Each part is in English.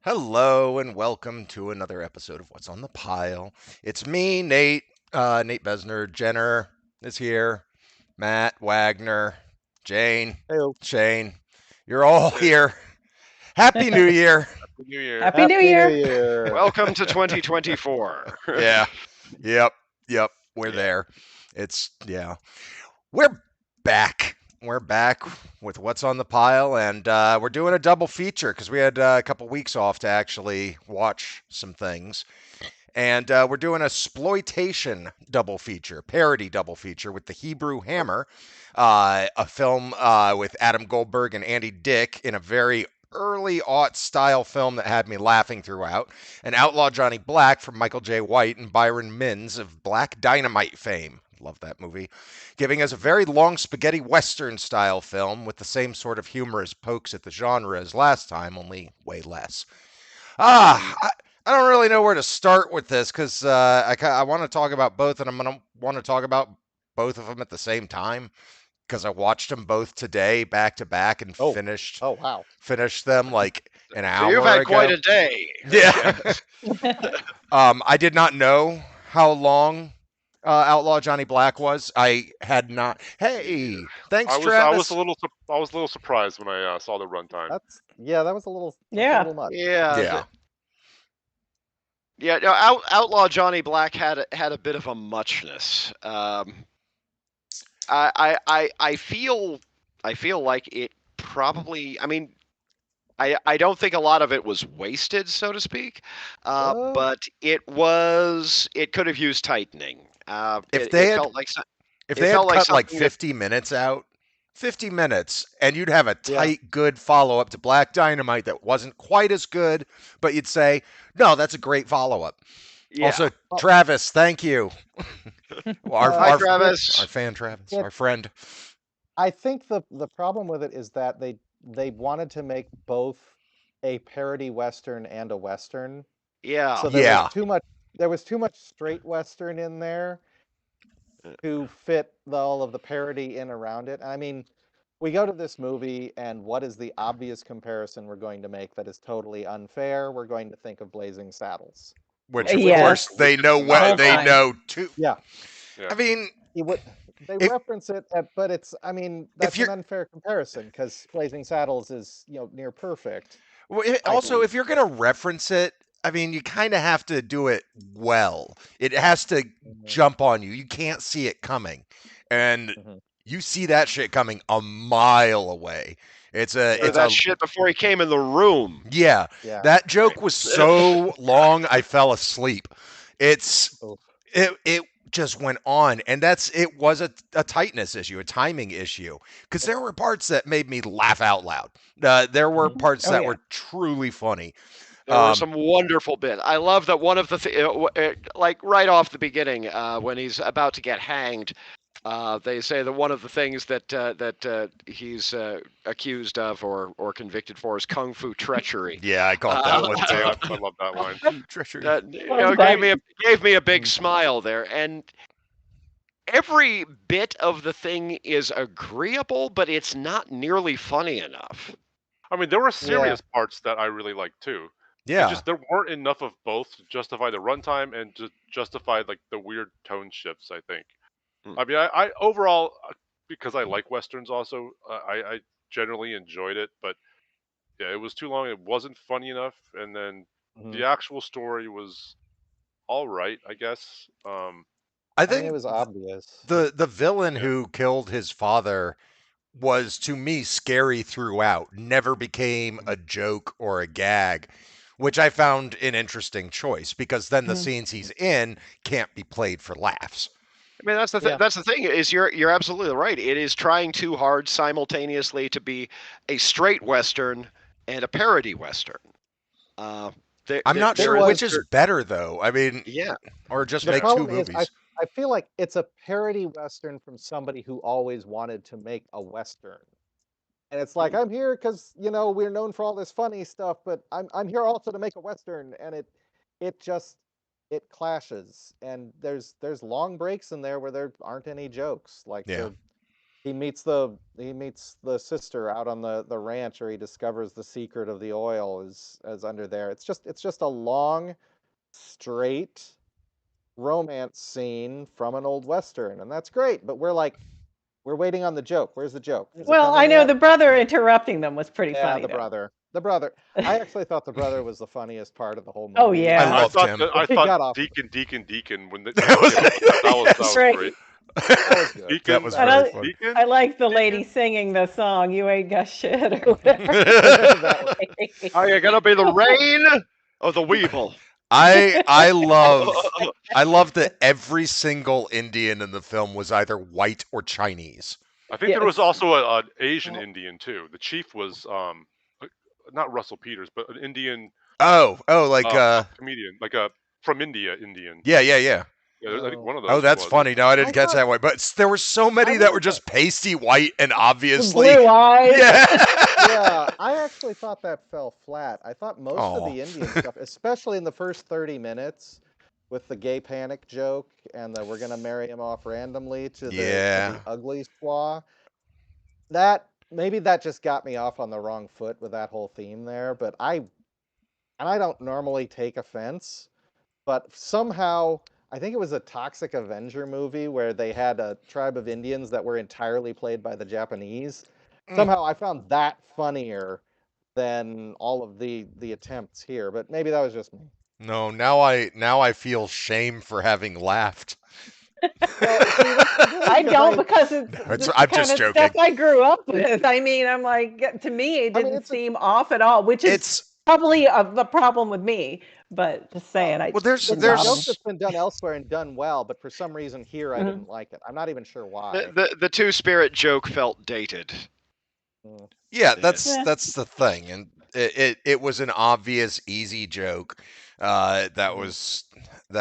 Hello and welcome to another episode of What's on the Pile. It's me, Nate. Nate Bezner. Jenner is here. Matt, Wagner, Jane, Hey, Shane. You're all Hey, here. Happy New Year. Happy New Year. Happy New Happy New Year. Year. Welcome to 2024. Yeah. Yep. Yep. We're Yeah. there. Yeah. We're back. We're back with What's on the Pile, and we're doing a double feature because we had a couple weeks off to actually watch some things. And we're doing a sploitation double feature, parody double feature with the Hebrew Hammer, a film with Adam Goldberg and Andy Dick in a very early-aught style film that had me laughing throughout. An Outlaw Johnny Black from Michael J. White and Byron Minns of Black Dynamite fame. Love that movie. Giving us a very long spaghetti western style film with the same sort of humorous pokes at the genre as last time, only way less. I don't really know where to start with this because I want to talk about both, and I'm going to want to talk about both of them at the same time because I watched them both today, back to back, and Oh, finished oh wow. finished them like an So you've hour had quite ago. a day. Yeah. I did not know how long Outlaw Johnny Black was. I had not. Hey, thanks, I was Travis. I was a little surprised when I saw the runtime. That was a little Yeah. much. Yeah. Yeah. Yeah. No, Outlaw Johnny Black had a bit of a muchness. I feel like it probably. I mean, I don't think a lot of it was wasted, so to speak, but it could have used tightening. If It, they it had felt like if it they had felt like cut like something that 50 minutes out, 50 minutes, and you'd have a Yeah. tight, good follow up to Black Dynamite that wasn't quite as good, but you'd say, no, that's a great follow up. yeah. Also, Well, Travis, thank you. Hi, Uh, Travis. Our fan Travis, it, our friend. I think the problem with it is that they wanted to make both a parody western and a western. Yeah. So Yeah. there was too much straight western in there to fit all of the parody in around it. I mean, we go to this movie and what is the obvious comparison we're going to make that is totally unfair? We're going to think of Blazing Saddles. Which, of Yes. course, they know The whole what they time. know too. Yeah. Yeah. I mean, They if reference it, but I mean, if that's an you're unfair comparison because Blazing Saddles is, near perfect. I also believe. if you're gonna reference it, I mean, you kind of have to do it well. It has to Mhm, jump on you. You can't see it coming, and mhm. you see that shit coming a mile away. Or It's that a shit before he came in the room. Yeah. Yeah. That joke was so long I fell asleep. It's Oof. it just went on, and it was a tightness issue, a timing issue, because there were parts that made me laugh out loud. There were Mhm. parts Oh that yeah. were truly funny. There were Um, some wonderful bits. I love that one of the like right off the beginning when he's about to get hanged. They say that one of the things that he's accused of or convicted for is kung fu treachery. yeah, I caught that Uh, one Yeah, too. I love that line. Treachery. that Love gave that. me a big Mhm. smile there, and every bit of the thing is agreeable, but it's not nearly funny enough. I mean, there were Yeah. serious parts that I really liked too. It Yeah. just there weren't enough of both to justify the runtime and to justify like the weird tone shifts. I think. Hmm. I mean, I overall because I like westerns also, I generally enjoyed it, but yeah, it was too long. It wasn't funny enough, and then Mhm. the actual story was all right, I guess. I I mean, it think was obvious. the villain Yeah. who killed his father was to me scary throughout, never became Mhm. a joke or a gag, which I found an interesting choice because then the Mhm. scenes he's in can't be played for laughs. I mean, Yeah. that's the thing is you're absolutely right. It is trying too hard simultaneously to be a straight western and a parody western. Uh, I'm not There sure was which is better though. I mean, yeah, or just the make Yeah. two problem is movies. I feel like it's a parody western from somebody who always wanted to make a western. And it's like, mm, I'm here because, we're known for all this funny stuff, but I'm here also to make a western, and it just it clashes. And there's long breaks in there where there aren't any jokes. Like Yeah. he meets the sister out on the ranch, or he discovers the secret of the oil is under there. It's just a long, straight romance scene from an old western, and that's great. But we're waiting on the joke. Where's the joke? Is it Well, I coming know yet? the brother interrupting them was pretty Yeah, funny the though. brother. The brother. I actually thought the brother was the funniest part of the whole Oh, movie. yeah. I loved him. I He thought got off. Deacon when they That was- that was Right. great. That was good. Deacon, That was And very funny. Deacon. I like the lady singing the song, "You Ain't Got Shit" or whatever. That Are you gonna be the rain or the weevil? I love that every single Indian in the film was either white or Chinese. I think there was Yes. also an Asian Indian too. The chief was not Russell Peters, but an Indian Like comedian, like a from India Indian. yeah. Yeah, I think one of those. Oh, that's was. funny. No, I didn't I catch thought- that way. But there were so many I that would've were just thought- pasty white and obviously. Blue eyes. Yeah. Yeah, I actually thought that fell flat. I thought most of Aw. the Indian stuff, especially in the first 30 minutes, with the gay panic joke and the we're gonna marry him off randomly to Yeah. the ugly squaw, that maybe that just got me off on the wrong foot with that whole theme there. But I don't normally take offense, but somehow I think it was a Toxic Avenger movie where they had a tribe of Indians that were entirely played by the Japanese. Mm. Somehow I found that funnier than all of the attempts here, but maybe that was just me. No, now I feel shame for having laughed. Well, see, I don't because it's It's- the I'm kind just of joking. stuff I grew up with. I mean, I'm like, to me, it I mean, didn't it's a- seem off at all, which is It's probably the problem with me. But just saying, well, there's It's a there's joke that's been done elsewhere and done well, but for some reason here I Mhm. didn't like it. I'm not even sure why. The two-spirit joke felt dated. yeah, Yeah. that's the thing, and it was an obvious easy joke. That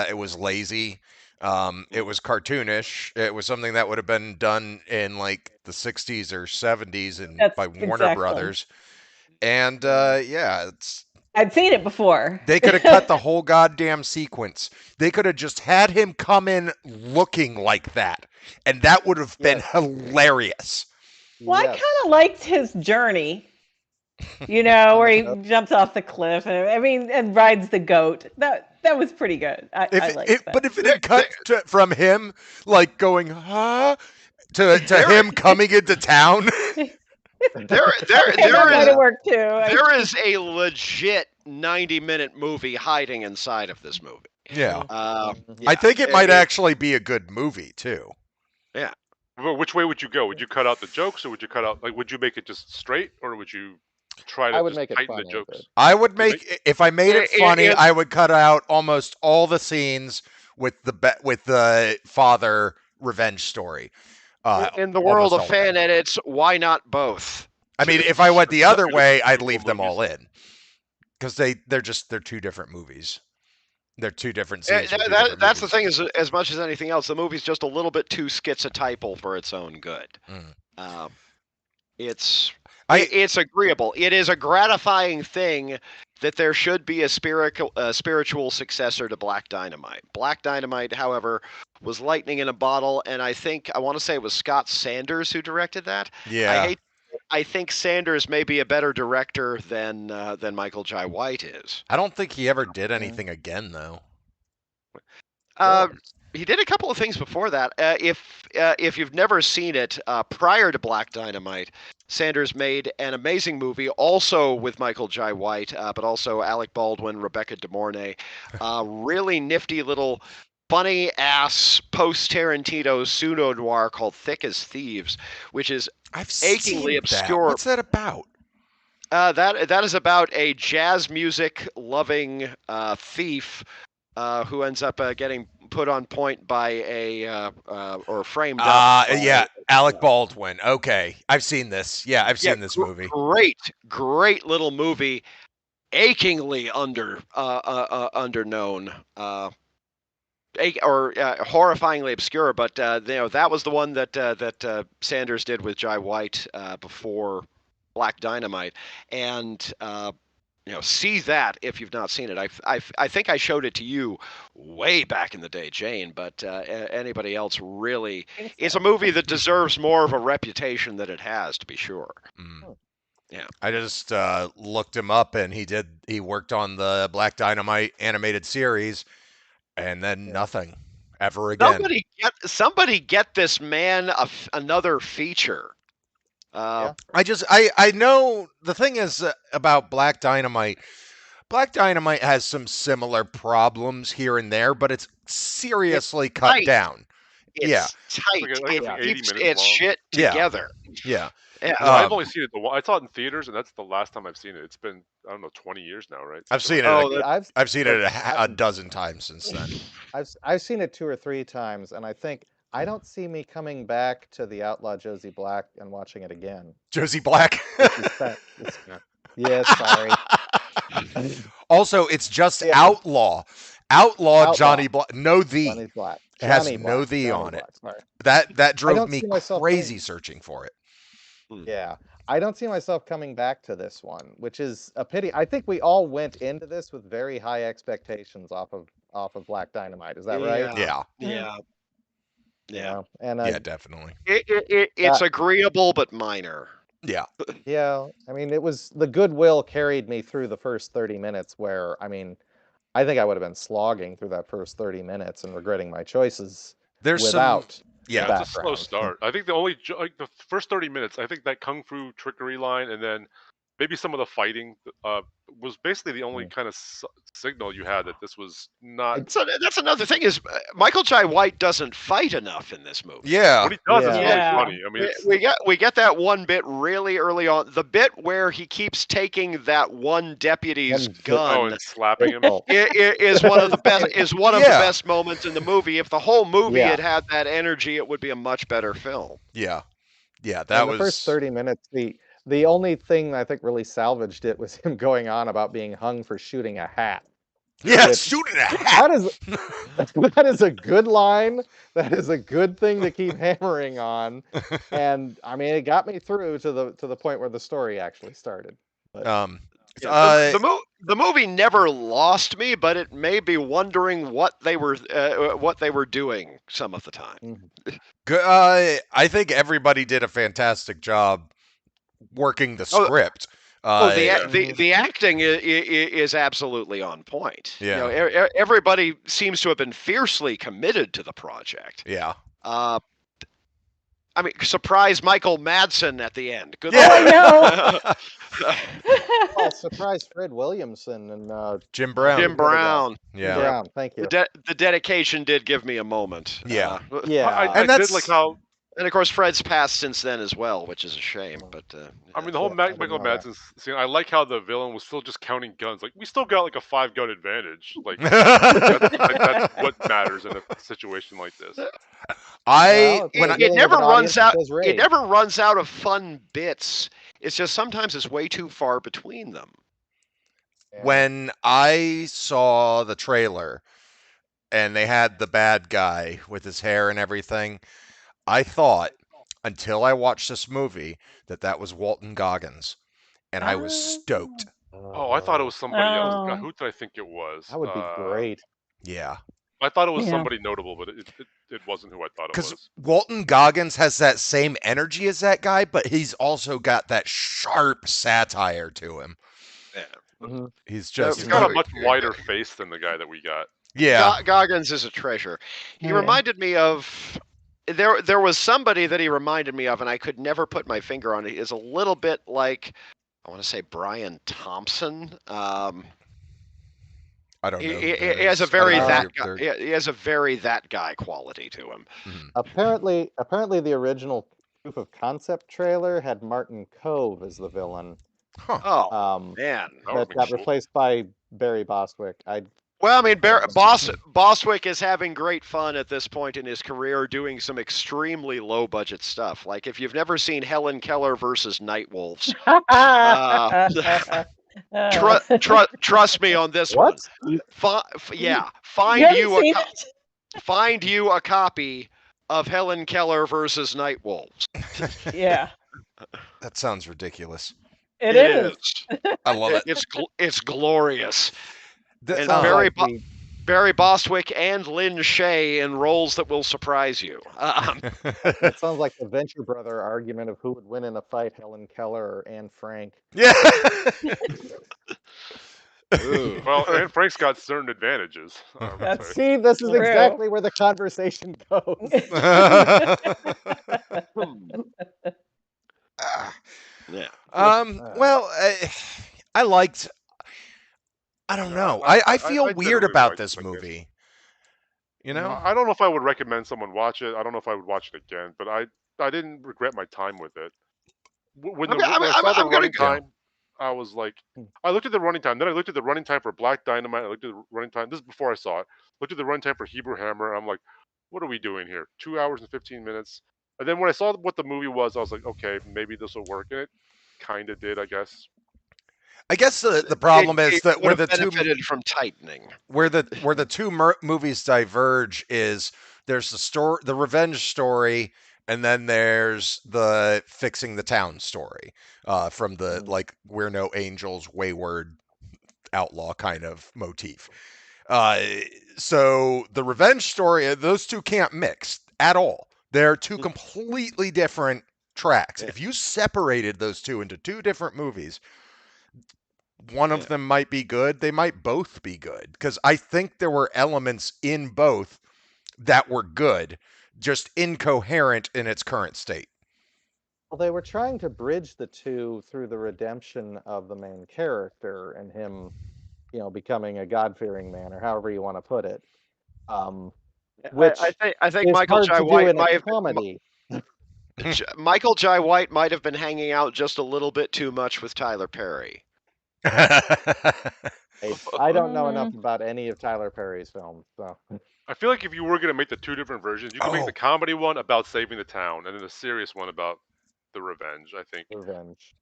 it was lazy. It was cartoonish. It was something that would have been done in like the 60s or 70s and That's by Warner exactly. Brothers. And yeah, I'd seen it before. they could have cut the whole goddamn sequence. They could have just had him come in looking like that, and that would have been Yes. hilarious. Well, I Yes. kind of liked his journey. You know, where he Yep. jumps off the cliff, and I mean, and rides the goat. That was pretty good. I liked that. But if it had cut from him like going huh to him coming into town, There Okay, that might have worked too. there is a legit 90-minute movie hiding inside of this movie. yeah, Uh, I think it might it- actually be a good movie too. Well, which way would you go? Would you cut out the jokes, or would you cut out would you make it just straight, or would you try to I would just make it tighten the funny, jokes? but- I would make if I made it funny, it- I would cut out almost all the scenes with the father revenge story. in the world of almost all fan edits, why not both? I mean, if I went the other way, I'd leave them all in because they're two different movies. They're two different scenes. with two different That's the movies. thing. Is as much as anything else, the movie's just a little bit too schizotypal for its own good. Mm. It's I- it's agreeable. It is a gratifying thing that there should be a spiritual successor to Black Dynamite. Black Dynamite, however, was lightning in a bottle, and I want to say it was Scott Sanders who directed that. Yeah. I think Sanders may be a better director than Michael Jai White is. I don't think he ever did anything again, though. He did a couple of things before that. If you've never seen it, prior to Black Dynamite, Sanders made an amazing movie, also with Michael Jai White, but also Alec Baldwin, Rebecca De Mornay. Really nifty little funny ass post Tarantino pseudo noir called Thick as Thieves, which is I've achingly seen obscure. That. What's that about? That is about a jazz music loving thief who ends up getting put on point by or framed up. Yeah, Alec Baldwin. Okay, I've seen this. Yeah, I've seen this movie. Great little movie, achingly underknown. Or horrifyingly obscure, but that was the one that Sanders did with Jai White before Black Dynamite, and see that if you've not seen it. I think I showed it to you way back in the day, Jane. But anybody else really? It's a movie that deserves more of a reputation than it has, to be sure. Mm. Yeah. I just looked him up, and he worked on the Black Dynamite animated series, and then nothing ever again. Somebody get this man another feature. I know the thing is about Black Dynamite. Black Dynamite has some similar problems here and there, but it's seriously cut down. It's tight. Like 80 minutes its long. shit together. Yeah. I've only seen it. I saw it in theaters, and that's the last time I've seen it. It's been, I don't know, 20 years now, right? I've seen it. I've seen it a dozen times since then. I've seen it 2 or 3 times, and I think I don't see me coming back to the Outlaw Josie Black and watching it again. Josie Black. Yes, sorry. Also, it's just Outlaw. Outlaw Johnny Black. No the. Johnny Black. It has no the on it. That drove me crazy searching for it. Yeah. I don't see myself coming back to this one, which is a pity. I think we all went into this with very high expectations off of Black Dynamite. Is that right? Yeah. And yeah, definitely. It's agreeable but minor. Yeah. Yeah. I mean, it was the goodwill carried me through the first 30 minutes where, I mean, I think I would have been slogging through that first 30 minutes and regretting my choices without it's a slow start. I think the first 30 minutes, I think that kung fu trickery line and then maybe some of the fighting was basically the only kind of signal you had that this was not. So that's another thing is Michael Jai White doesn't fight enough in this movie. Yeah, what he does is really funny. I mean, we get that one bit really early on, the bit where he keeps taking that one deputy's gun and slapping him. is one of the best moments in the movie. If the whole movie had that energy, it would be a much better film. Yeah, that was the first 30 minutes. The only thing I think really salvaged it was him going on about being hung for shooting a hat. Yeah, shooting a hat. That is a good line. That is a good thing to keep hammering on. And I mean, it got me through to the point where the story actually started. But, the movie never lost me, but it made me wondering what they were doing some of the time. I think everybody did a fantastic job working the script. The acting is absolutely on point. Yeah. Everybody seems to have been fiercely committed to the project. Yeah. I mean, surprise Michael Madsen at the end. Good luck. Surprise Fred Williamson and Jim Brown. Jim Brown. Yeah. Jim Brown, thank you. The dedication did give me a moment. Yeah. I did like how. And of course, Fred's passed since then as well, which is a shame. But I mean, the whole Michael Madsen scene. I like how the villain was still just counting guns. Like we still got like a 5-gun advantage. Like that's what matters in a situation like this. It never runs out. It never runs out of fun bits. It's just sometimes it's way too far between them. When I saw the trailer and they had the bad guy with his hair and everything, I thought, until I watched this movie, that was Walton Goggins, and I was stoked. Oh, I thought it was somebody else. God, who did I think it was? That would be great. Yeah. I thought it was somebody notable, but it wasn't who I thought it was. Because Walton Goggins has that same energy as that guy, but he's also got that sharp satire to him. Yeah. Mm-hmm. He's got a much wider face than the guy that we got. Yeah. Goggins is a treasure. He reminded me of... There was somebody that he reminded me of, and I could never put my finger on it. Is a little bit like, I want to say Brian Thompson. I don't know. He has a very that guy quality to him. Mm-hmm. Apparently, the original proof of concept trailer had Martin Cove as the villain. Huh. Oh man, that got replaced by Barry Bostwick. Well, I mean, Bostwick is having great fun at this point in his career doing some extremely low-budget stuff. Like, if you've never seen Helen Keller versus Nightwolves, trust me on this one. Find you a copy of Helen Keller versus Nightwolves. Yeah. That sounds ridiculous. It is. I love it. It's glorious. And Sounds like the Barry Bostwick and Lynn Shay in roles that will surprise you. that sounds like the Venture Brother argument of who would win in a fight, Helen Keller or Anne Frank. Yeah. Well, Anne Frank's got certain advantages. That's See, this is True. exactly where the conversation goes. Yeah. Well, I liked. I don't know. I feel I weird generally about liked this it. movie. You know, I don't know if I would recommend someone watch it. I don't know if I would watch it again, but I didn't regret my time with it. When I saw the running time, I was like, I looked at the running time. Then I looked at the running time for Black Dynamite. I looked at the running time. This is before I saw it. Looked at the running time for Hebrew Hammer. I'm like, what are we doing here? 2 hours and 15 minutes. And then when I saw what the movie was, I was like, okay, maybe this will work. And it kind of did, I guess. I guess the problem is that where the two benefited from tightening. Where the two movies diverge is there's the revenge story, and then there's the fixing the town story from the like we're no angels, wayward outlaw kind of motif. So the revenge story, those two can't mix at all. They're two completely different tracks. If you separated those two into two different movies, one of them might be good. They might both be good because I think there were elements in both that were good, just incoherent in its current state. Well, they were trying to bridge the two through the redemption of the main character and him, becoming a God-fearing man, or however you want to put it. Which I think Michael Jai White might have comedy. Michael Jai White might have been hanging out just a little bit too much with Tyler Perry. I don't know enough about any of Tyler Perry's films, so. I feel like if you were going to make the two different versions, you could make the comedy one about saving the town, and then the serious one about the revenge. I think. Revenge.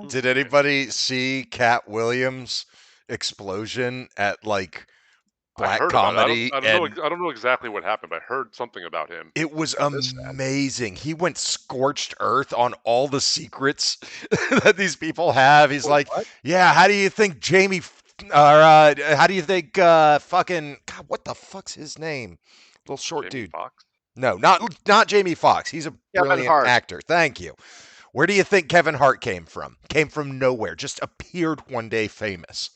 Did anybody see Cat Williams' explosion at like black comedy? I don't know exactly what happened, but I heard something about him. It was amazing. He went scorched earth on all the secrets that these people have. He's like, yeah, how do you think Jamie, or how do you think fucking, God, what the fuck's his name? Little short Jamie dude. Foxx? No, not Jamie Foxx. He's a brilliant actor. Thank you. Where do you think Kevin Hart came from? Came from nowhere. Just appeared one day famous.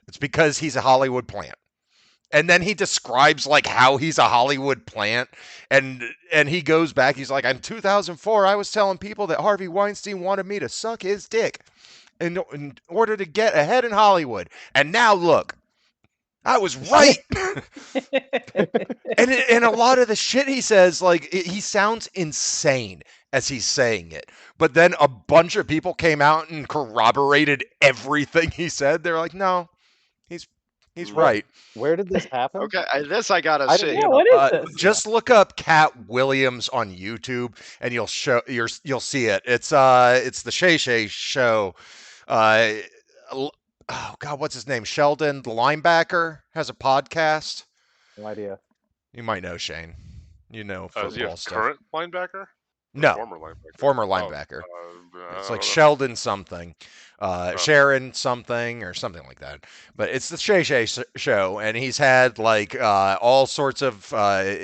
It's because he's a Hollywood plant. And then he describes like how he's a Hollywood plant, and he goes back. He's like, in 2004, I was telling people that Harvey Weinstein wanted me to suck his dick in order to get ahead in Hollywood. And now look, I was right. and a lot of the shit he says, like he sounds insane as he's saying it. But then a bunch of people came out and corroborated everything he said. They're like, no, he's right. Where did this happen? Okay, this I gotta see. Yeah, what is this? Just look up Cat Williams on YouTube, and you'll see it. It's the Shay Shay show. Oh God, what's his name? Sheldon, the linebacker, has a podcast. No idea. You might know Shane. You know football is he a stuff. current linebacker? No, Former linebacker. Former linebacker. It's like know. Sheldon something, Sharon something or something like that. But it's the Shay Shay show, and he's had like all sorts of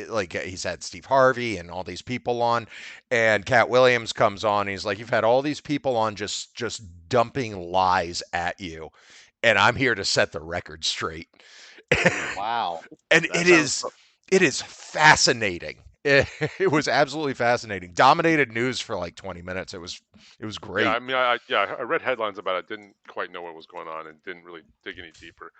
like he's had Steve Harvey and all these people on, and Cat Williams comes on. And he's like, you've had all these people on just dumping lies at you, and I'm here to set the record straight. Wow. And it is fascinating. It was absolutely fascinating. Dominated news for like 20 minutes. It was great. Yeah, I mean, I read headlines about it. Didn't quite know what was going on and didn't really dig any deeper.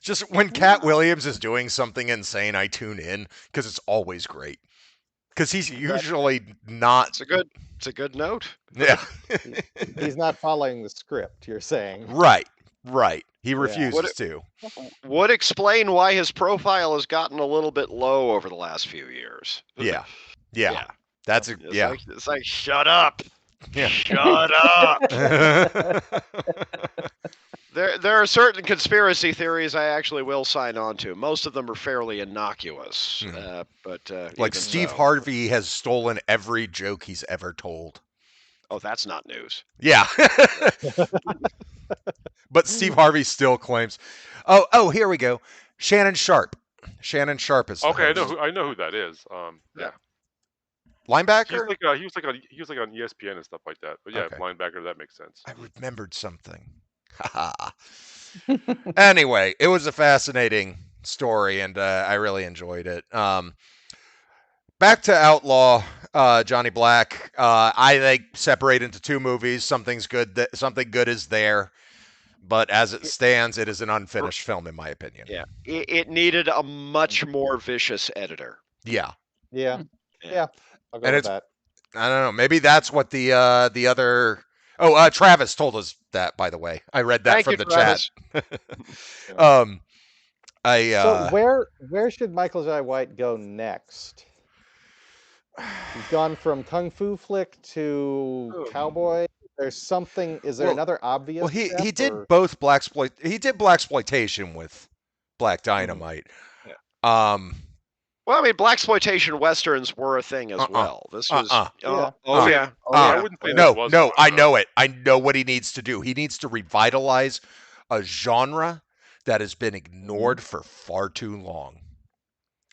Just when Cat Williams is doing something insane, I tune in because it's always great. Because he's usually not. It's a good note. Yeah. He's not following the script, you're saying. Right. He refuses to. Would explain why his profile has gotten a little bit low over the last few years. Yeah. It's like shut up. Yeah. Shut up. There are certain conspiracy theories I actually will sign on to. Most of them are fairly innocuous. But like Steve Harvey has stolen every joke he's ever told. Oh, that's not news. Yeah. But Steve Harvey still claims. Oh, here we go. Shannon Sharp. Shannon Sharp is the Okay, host. I know who that is. Yeah. Linebacker? He was like on ESPN and stuff like that. But yeah, Okay. linebacker, that makes sense. I remembered something. Anyway, it was a fascinating story, and I really enjoyed it. Back to Outlaw Johnny Black. I think separate into two movies. Something good is there, but as it stands, it is an unfinished film, in my opinion. Yeah, it needed a much more vicious editor. Yeah. Yeah. I'll go And with that. I don't know. Maybe that's what the other. Oh, Travis told us that. By the way, I read that from the Travis. chat. So where should Michael Jai White go next? He's gone from kung fu flick to cowboy. There's something. Is there another obvious? Well, he step, did or? both He did blaxploitation with Black Dynamite. Well, I mean, blaxploitation westerns were a thing as well. This was. Yeah. I wouldn't say that was No. one, I know it. I know what he needs to do. He needs to revitalize a genre that has been ignored for far too long.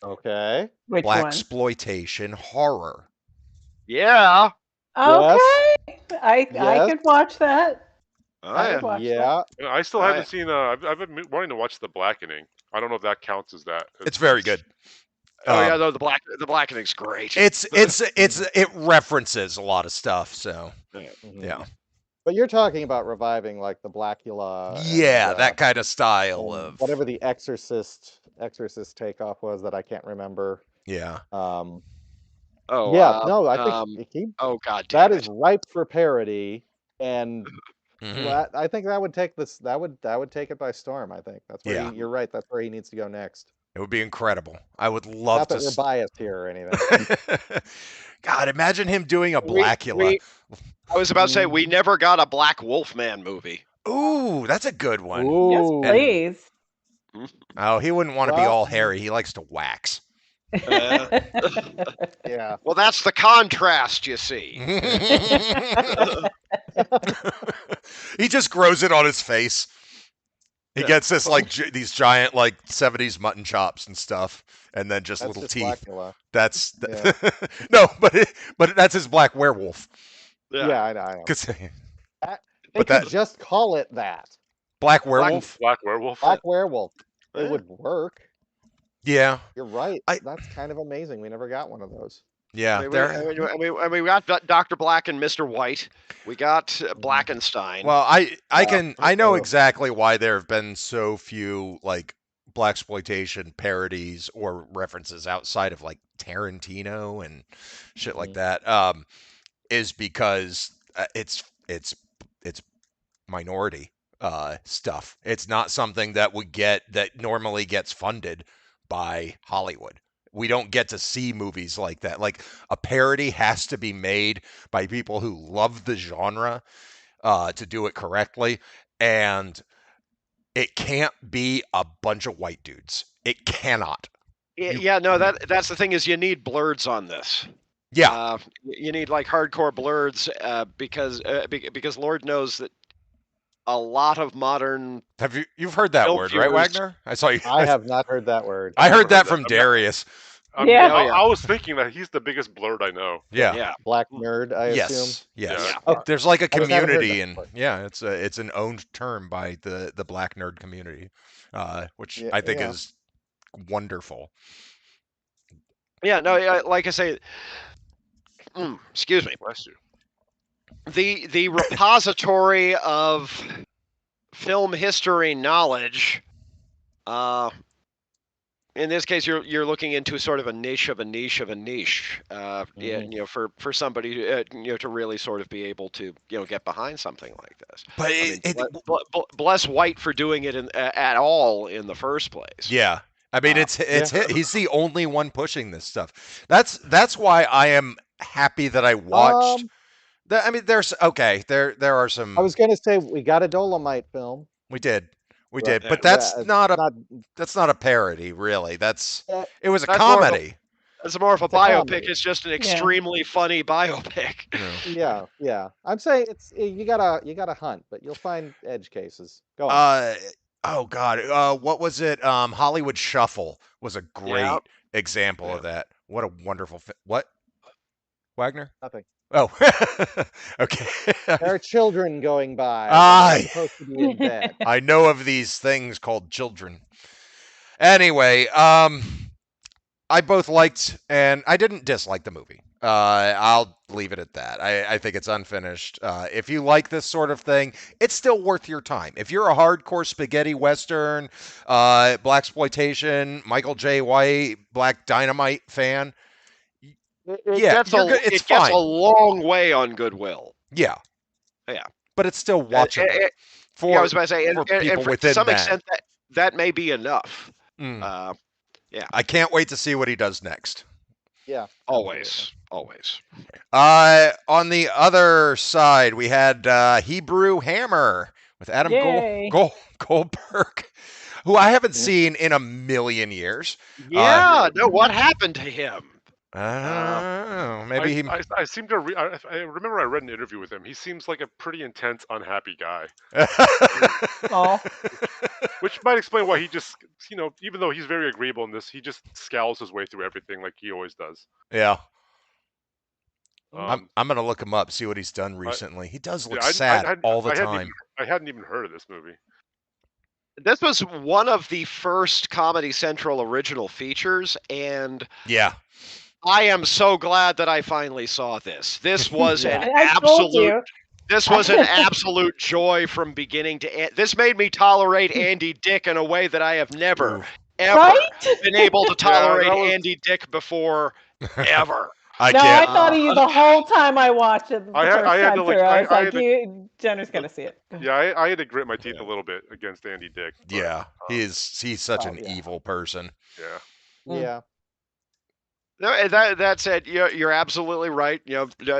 Okay. Which one? Blaxploitation horror. Yeah. Okay. I Yes. could watch that. I Yeah. would watch Yeah. I still haven't seen. I've been wanting to watch The Blackening. I don't know if that counts as that. It's very good. Oh yeah, no, the blackening's great. It references a lot of stuff. So yeah. But you're talking about reviving like the Blackula. Yeah, and, that kind of style and of whatever the Exorcist takeoff was that I can't remember. Yeah. No, Oh I think oh god, that damn is ripe for parody, and Mhm. I think that would take this. That would take it by storm. I think that's where Yeah. you're right. That's where he needs to go next. It would be incredible. I would love Not to. that we're biased here or anything. God, imagine him doing a Blackula. I was about to say we never got a Black Wolfman movie. Ooh, that's a good one. Yes, please. Oh, he wouldn't want to be all hairy. He likes to wax. Yeah. Well, that's the contrast, you see. He just grows it on his face. He gets this these giant 70s mutton chops and stuff, and then just little teeth. Blackula. That's no, but that's his black werewolf. Yeah, I know. They could just call it that. Black werewolf. Black werewolf. Black werewolf. It would work. Yeah, you're right. That's kind of amazing. We never got one of those. Yeah, we got Dr. Black and Mr. White. We got Blackenstein. Well, I know exactly why there have been so few blaxploitation parodies or references outside of Tarantino and shit like that. Is because it's minority stuff. It's not something that normally gets funded by Hollywood. We don't get to see movies like that. Like, a parody has to be made by people who love the genre to do it correctly, and it can't be a bunch of white dudes. It cannot. That's the thing is you need blurs on this. Yeah, you need hardcore blurs because Lord knows that a lot of modern. You've heard that word, right, Wagner? I saw you. I have not heard that word. I heard that from Darius. I was thinking that he's the biggest blurred I know. Yeah. Black nerd, I assume. Yes. Yeah. There's a community, and it's an owned term by the black nerd community, which I think is wonderful. Yeah. No. Like I say. Excuse me. Bless you. The repository of film history knowledge. In this case, you're looking into sort of a niche of a niche of a niche. For somebody to really sort of be able to get behind something like this. But bless White for doing it at all in the first place. Yeah. I mean, he's the only one pushing this stuff. That's why I am happy that I watched. There are some. I was going to say we got a Dolomite film. We did, but that's not a parody, really. It was a comedy. It's more of a It's a biopic. comedy. It's just an extremely funny biopic. Yeah. I'm saying you gotta hunt, but you'll find edge cases. Go on. Oh God, what was it? Hollywood Shuffle was a Yeah. great example of that. What a wonderful what? Wagner? Nothing. Oh, okay. There are children going by. Ah, They're supposed to be in bed. I know of these things called children. Anyway, I both liked and I didn't dislike the movie. I'll leave it at that. I think it's unfinished. If you like this sort of thing, it's still worth your time. If you're a hardcore spaghetti western, blaxploitation, Michael J. White, Black Dynamite fan, It yeah, gets it's it gets fine. a long way on Goodwill. Yeah, Yeah. but it's still watchable I was about to say, for and people for, to within some that. extent, that may be enough. Mm. Yeah. I can't wait to see what he does next. Yeah. Always. On the other side, we had Hebrew Hammer with Adam Yay. Goldberg, who I haven't seen in a million years. Yeah. No, what happened to him? Maybe he. I seem to. I remember I read an interview with him. He seems like a pretty intense, unhappy guy. Oh. Which might explain why he just, even though he's very agreeable in this, he just scowls his way through everything like he always does. Yeah. I'm gonna look him up, see what he's done recently. He does look sad all the time. I hadn't even heard of this movie. This was one of the first Comedy Central original features, and yeah, I am so glad that I finally saw this. This was an I told you. This was an absolute joy from beginning to end. This made me tolerate Andy Dick in a way that I have never, ever been able to tolerate Andy Dick before, ever. I thought of you the whole time I watched it. I was like, Jenner's gonna see it. Yeah, I had to grit my teeth a little bit against Andy Dick. But, yeah, he's such an evil person. Yeah. No, that said, you're absolutely right.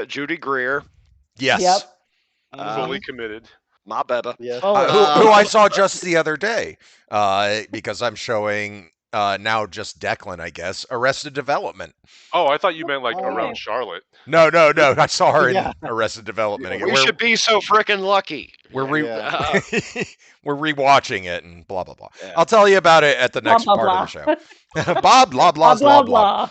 Judy Greer. Yes. Yep. Fully committed. My beba. Yes. Who I saw just the other day, because I'm showing now just Declan, I guess, Arrested Development. Oh, I thought you meant like around Charlotte. No. I saw her in Arrested Development again. We should be so frickin' lucky. We're we're rewatching it and blah blah blah. Yeah. I'll tell you about it at the next part of the show. Bob blah blah blah blah.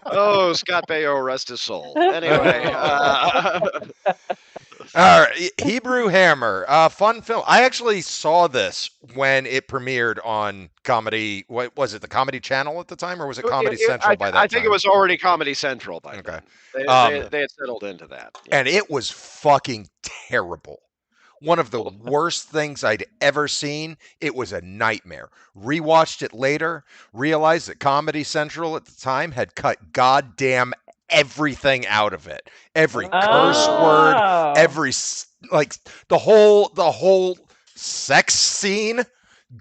Oh, Scott Baio, rest his soul. Anyway. All right, Hebrew Hammer, fun film. I actually saw this when it premiered on Comedy. What was it? The Comedy Channel at the time, or was it Comedy Central by that time? I think it was already Comedy Central by then. They had settled into that. Yeah. And it was fucking terrible. One of the worst things I'd ever seen. It was a nightmare. Rewatched it later, realized that Comedy Central at the time had cut goddamn everything out of it. Every curse word, every the whole sex scene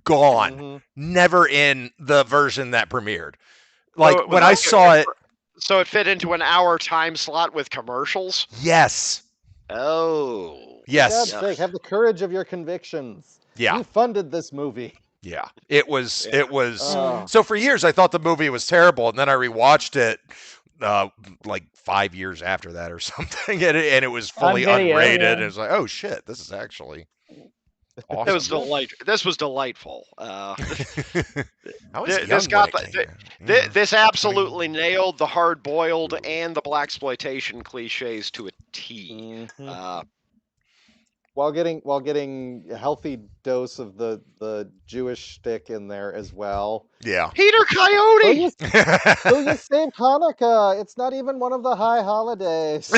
gone. Never in the version that premiered. Like when I saw it. So it fit into an hour time slot with commercials? Yes. Oh. Yes. For God's sake, have the courage of your convictions. Yeah. You funded this movie. Yeah. It was so for years I thought the movie was terrible, and then I rewatched it like 5 years after that or something, and it was fully unrated. And it was like, oh shit, this is actually awesome. This was delightful. This absolutely nailed the hard-boiled and the blaxploitation cliches to a T. While getting a healthy dose of the Jewish shtick in there as well. Yeah. Peter Coyote! So you saved Hanukkah. It's not even one of the high holidays.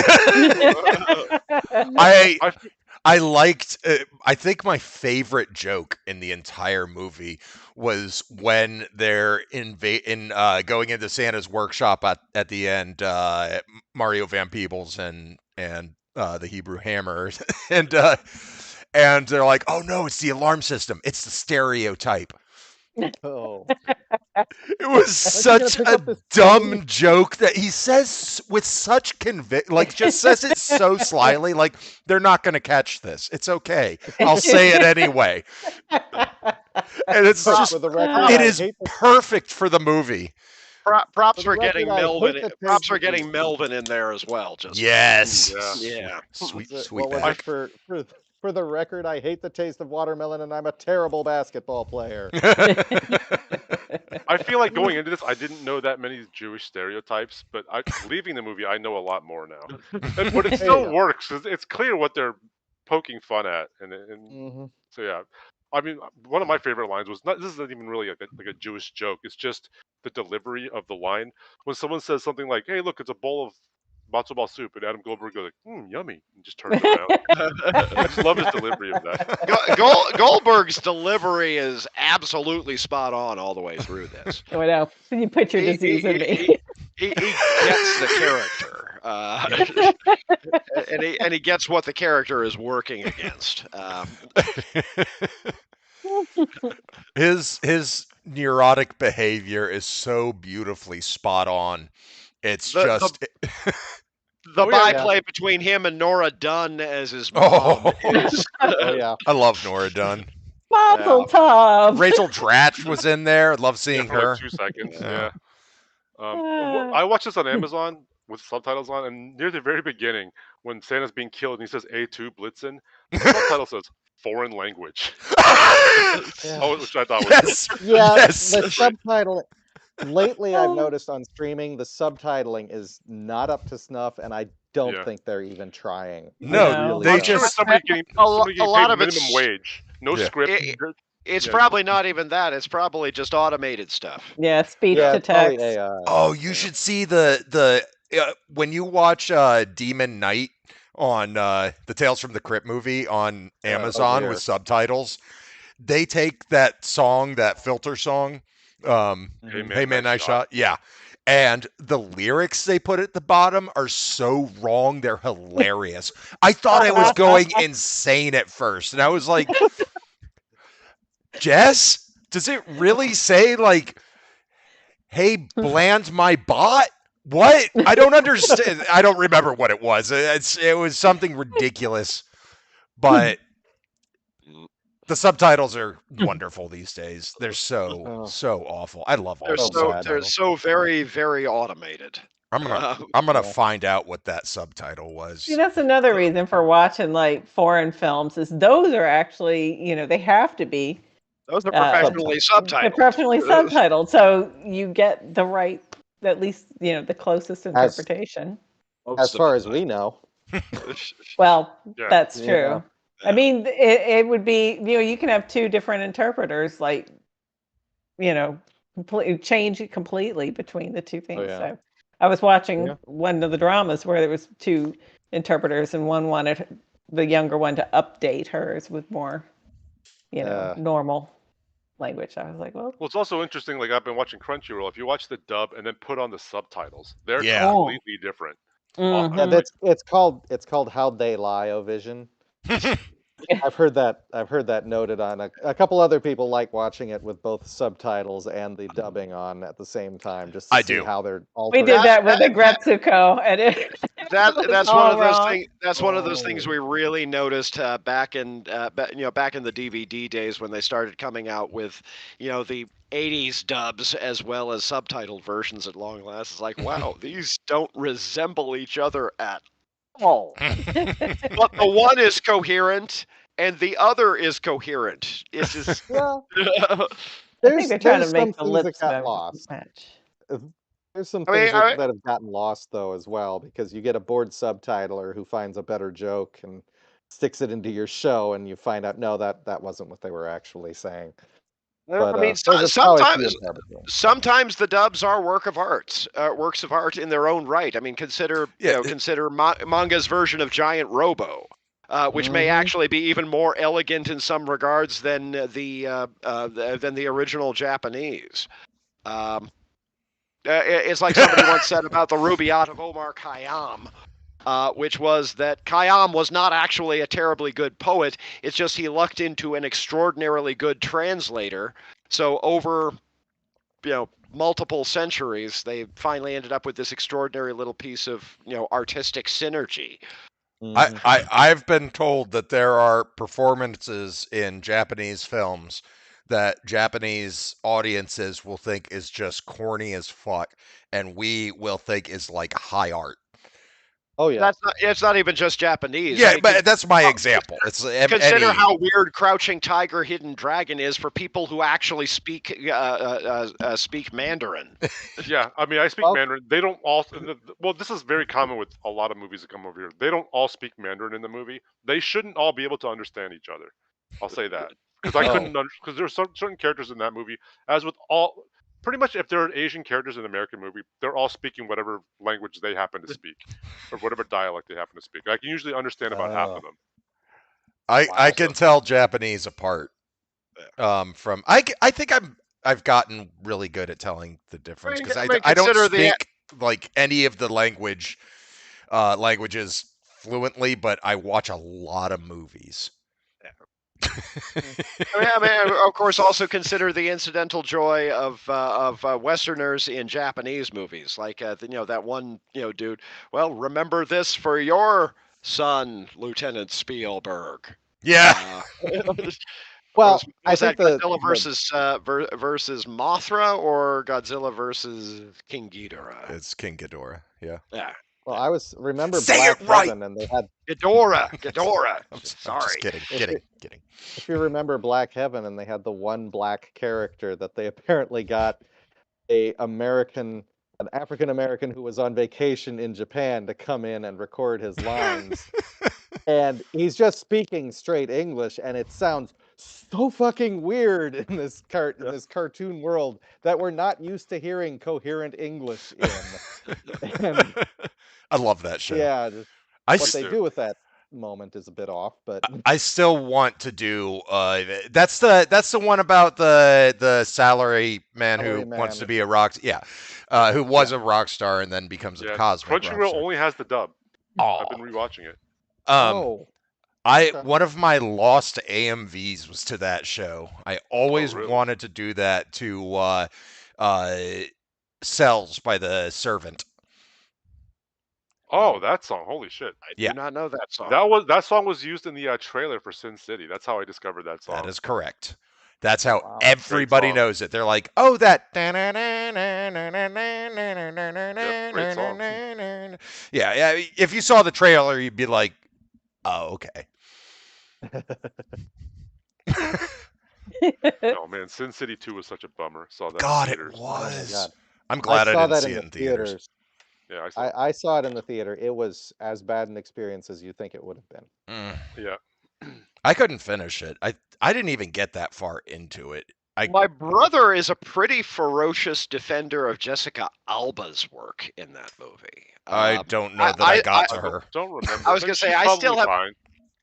I liked. I think my favorite joke in the entire movie was when they're going into Santa's workshop at the end. Mario Van Peebles and the Hebrew Hammer, and they're like, "Oh no, it's the alarm system. It's the stereotype." Oh. It was such a dumb joke that he says with such just says it so slyly, like they're not going to catch this. It's okay. I'll say it anyway. And it's But just, for the record, it I is hate the, perfect for the movie. Props For for the getting record, I hate Melvin. the Props taste for of getting these- Melvin in there as well. Just Yes. yeah. Sweet, what sweet was back. it for the record? I hate the taste of watermelon, and I'm a terrible basketball player. I feel like going into this, I didn't know that many Jewish stereotypes, but leaving the movie, I know a lot more now. But it There still you go. works. It's clear what they're poking fun at, and hmm so yeah. I mean, one of my favorite lines was not. This isn't even really like a Jewish joke. It's just the delivery of the line when someone says something like, "Hey, look, it's a bowl of matzo ball soup," and Adam Goldberg goes like, "Yummy," and just turns around. I just love his delivery of that. Goldberg's delivery is absolutely spot on all the way through this. I know. You put your disease in me. He gets the character, and he gets what the character is working against. His neurotic behavior is so beautifully spot on. It's The- just The Oh, yeah, byplay between him and Nora Dunn as his mom is Oh yeah. I love Nora Dunn. Mazel tov. Rachel Dratch was in there. Love Yeah, seeing for her. like 2 seconds. Yeah. Yeah. I watched this on Amazon with subtitles on, and near the very beginning, when Santa's being killed and he says A2 Blitzen, the subtitle says foreign language. Yeah. Oh, which I thought was Yes. Yeah, Yes. the subtitle. Lately, I've noticed on streaming the subtitling is not up to snuff, and I don't Yeah. think they're even trying. No, I really they I'm don't. sure just- it's somebody getting, A lo- somebody a getting lot paid of minimum it's- wage. No Yeah. script. It's Yeah. probably not even that. It's probably just automated stuff. Yeah, speech Yeah, to it's probably text. AI. Oh, you Yeah. should see the when you watch Demon Knight on the Tales from the Crypt movie on Amazon there. with subtitles. They take that song, that filter song, Hey Man, Nice Shot. Yeah. And the lyrics they put at the bottom are so wrong, they're hilarious. I thought I was going insane at first. And I was like, Jess, does it really say like, hey, bland my bot? What? I don't understand. I don't remember what it was. It was something ridiculous. But the subtitles are wonderful these days. They're so awful. I love all They're those so subtitles. very very automated. I'm gonna find out what that subtitle was. See, that's another reason for watching like foreign films is those are actually, they have to be. Those are professionally subtitled. They're professionally subtitled, so you get the right, at least the closest interpretation. As far as we know. Well, Yeah. that's Yeah. true. I mean, it would be, you can have two different interpreters, like, change it completely between the two things. yeah. So I was watching Yeah. one of the dramas where there was two interpreters, and one wanted the younger one to update hers with more, normal language. I was like, well, Well, it's also interesting. Like I've been watching Crunchyroll. If you watch the dub and then put on the subtitles, they're Yeah. completely different. mhm. Yeah, it's called How They Lie, O Vision. I've heard that noted on a couple other people like watching it with both subtitles and the dubbing on at the same time, just to I see do. how they're We altering. did that with the Gretsuko, and That's all one of those wrong. things. That's one of those things we really noticed back in back in the DVD days when they started coming out with the 80s dubs as well as subtitled versions at long last. It's like, wow, these don't resemble each other at all. But the one is coherent and the other is coherent. It's just Yeah, I there's think they're trying to some make the things lips that got lost. match. There's some I mean, things that have gotten lost though as well, because you get a bored subtitler who finds a better joke and sticks it into your show, and you find out no, that wasn't what they were actually saying. But I mean, those are probably few sometimes and far between. sometimes the dubs are works of art in their own right. I mean, consider manga's version of Giant Robo, which may Mhm. actually be even more elegant in some regards than the original Japanese. It's like somebody once said about the Rubaiyat of Omar Khayyam, which was that Khayyam was not actually a terribly good poet. It's just he lucked into an extraordinarily good translator. So over, multiple centuries, they finally ended up with this extraordinary little piece of, artistic synergy. Mhm. I've been told that there are performances in Japanese films that Japanese audiences will think is just corny as fuck, and we will think is like high art. Oh yeah. It's not even just Japanese. Yeah, I mean, but that's my example. It's consider any. how weird Crouching Tiger, Hidden Dragon is for people who actually speak Mandarin. Yeah, I mean, I speak Well- Mandarin. They don't all. Well, this is very common with a lot of movies that come over here. They don't all speak Mandarin in the movie. They shouldn't all be able to understand each other. I'll say that because I couldn't. Because there's certain characters in that movie, as with all. Pretty much, if there are Asian characters in an American movie, they're all speaking whatever language they happen to speak, or whatever dialect they happen to speak. I can usually understand about half of them. I can tell Japanese apart. From I think I've gotten really good at telling the difference because I don't speak like any of the languages fluently, but I watch a lot of movies. I mean, of course, also consider the incidental joy of Westerners in Japanese movies, like that one dude. Well, remember this for your son, Lieutenant Spielberg. Yeah. Well, I think that Godzilla versus Mothra or Godzilla versus King Ghidorah? It's King Ghidorah. Yeah. Yeah. Well, I remember Say Black it right! Heaven, and they had Ghidorah. I'm Sorry. just kidding. If you remember Black Heaven, and they had the one black character that they apparently got an African American who was on vacation in Japan to come in and record his lines. And he's just speaking straight English, and it sounds so fucking weird in this cartoon world that we're not used to hearing coherent English in. And, I love that show. yeah, what they do with that moment is a bit off, but I still want to do. That's the one about the salary man who wants to be a rock. Yeah, who was a rock star and then becomes a cosmic. Crunchyroll only has the dub. Oh, I've been rewatching it. One of my lost AMVs was to that show. I always wanted to do that to Cells by the Servant. Oh, that song! Holy shit! I do not know that song. That song was used in the trailer for Sin City. That's how I discovered that song. That is correct. That's how everybody knows it. They're like, "Oh, that." Great song. Yeah. If you saw the trailer, you'd be like, "Oh, okay." Oh man, Sin City 2 was such a bummer. Saw that. God, in it theaters. was. Oh, I'm glad I saw didn't that see it in theaters. Yeah, I saw it in the theater. It was as bad an experience as you think it would have been. Yeah. I couldn't finish it. I didn't even get that far into it. My brother is a pretty ferocious defender of Jessica Alba's work in that movie. I don't know that I got to her. Don't remember. I was going to say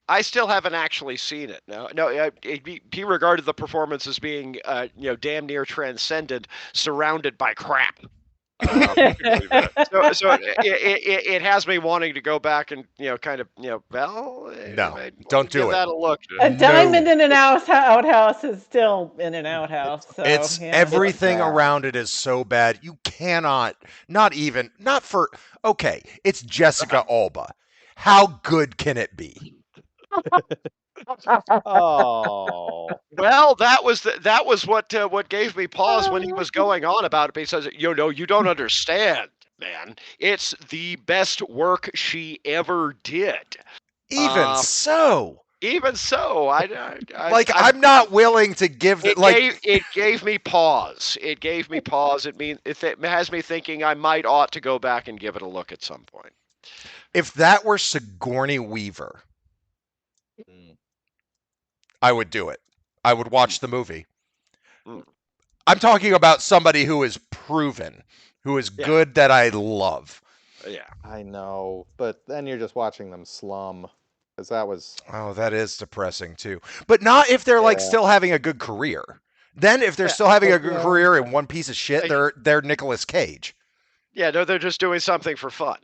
I still haven't actually seen it. No, he regarded the performance as being, damn near transcendent, surrounded by crap. So it has me wanting to go back and no, don't do give it. that a look. A diamond in an outhouse is still in an outhouse. So, it's everything around it is so bad. You cannot, okay, it's Jessica Alba. How good can it be? Oh. Well, that was what gave me pause when he was going on about it, because you don't understand, man. It's the best work she ever did. Even so, I'm not willing to give it. It gave me pause. It gave me pause. It has me thinking I ought to go back and give it a look at some point. If that were Sigourney Weaver, I would do it. I would watch the movie. I'm talking about somebody who is proven, who is good, that I love. Yeah, I know, but then you're just watching them slum, because that was. Oh, that is depressing too. But not if they're still having a good career. Then, if they're still having a good career in one piece of shit, they're Nicolas Cage. Yeah, no, they're just doing something for fun.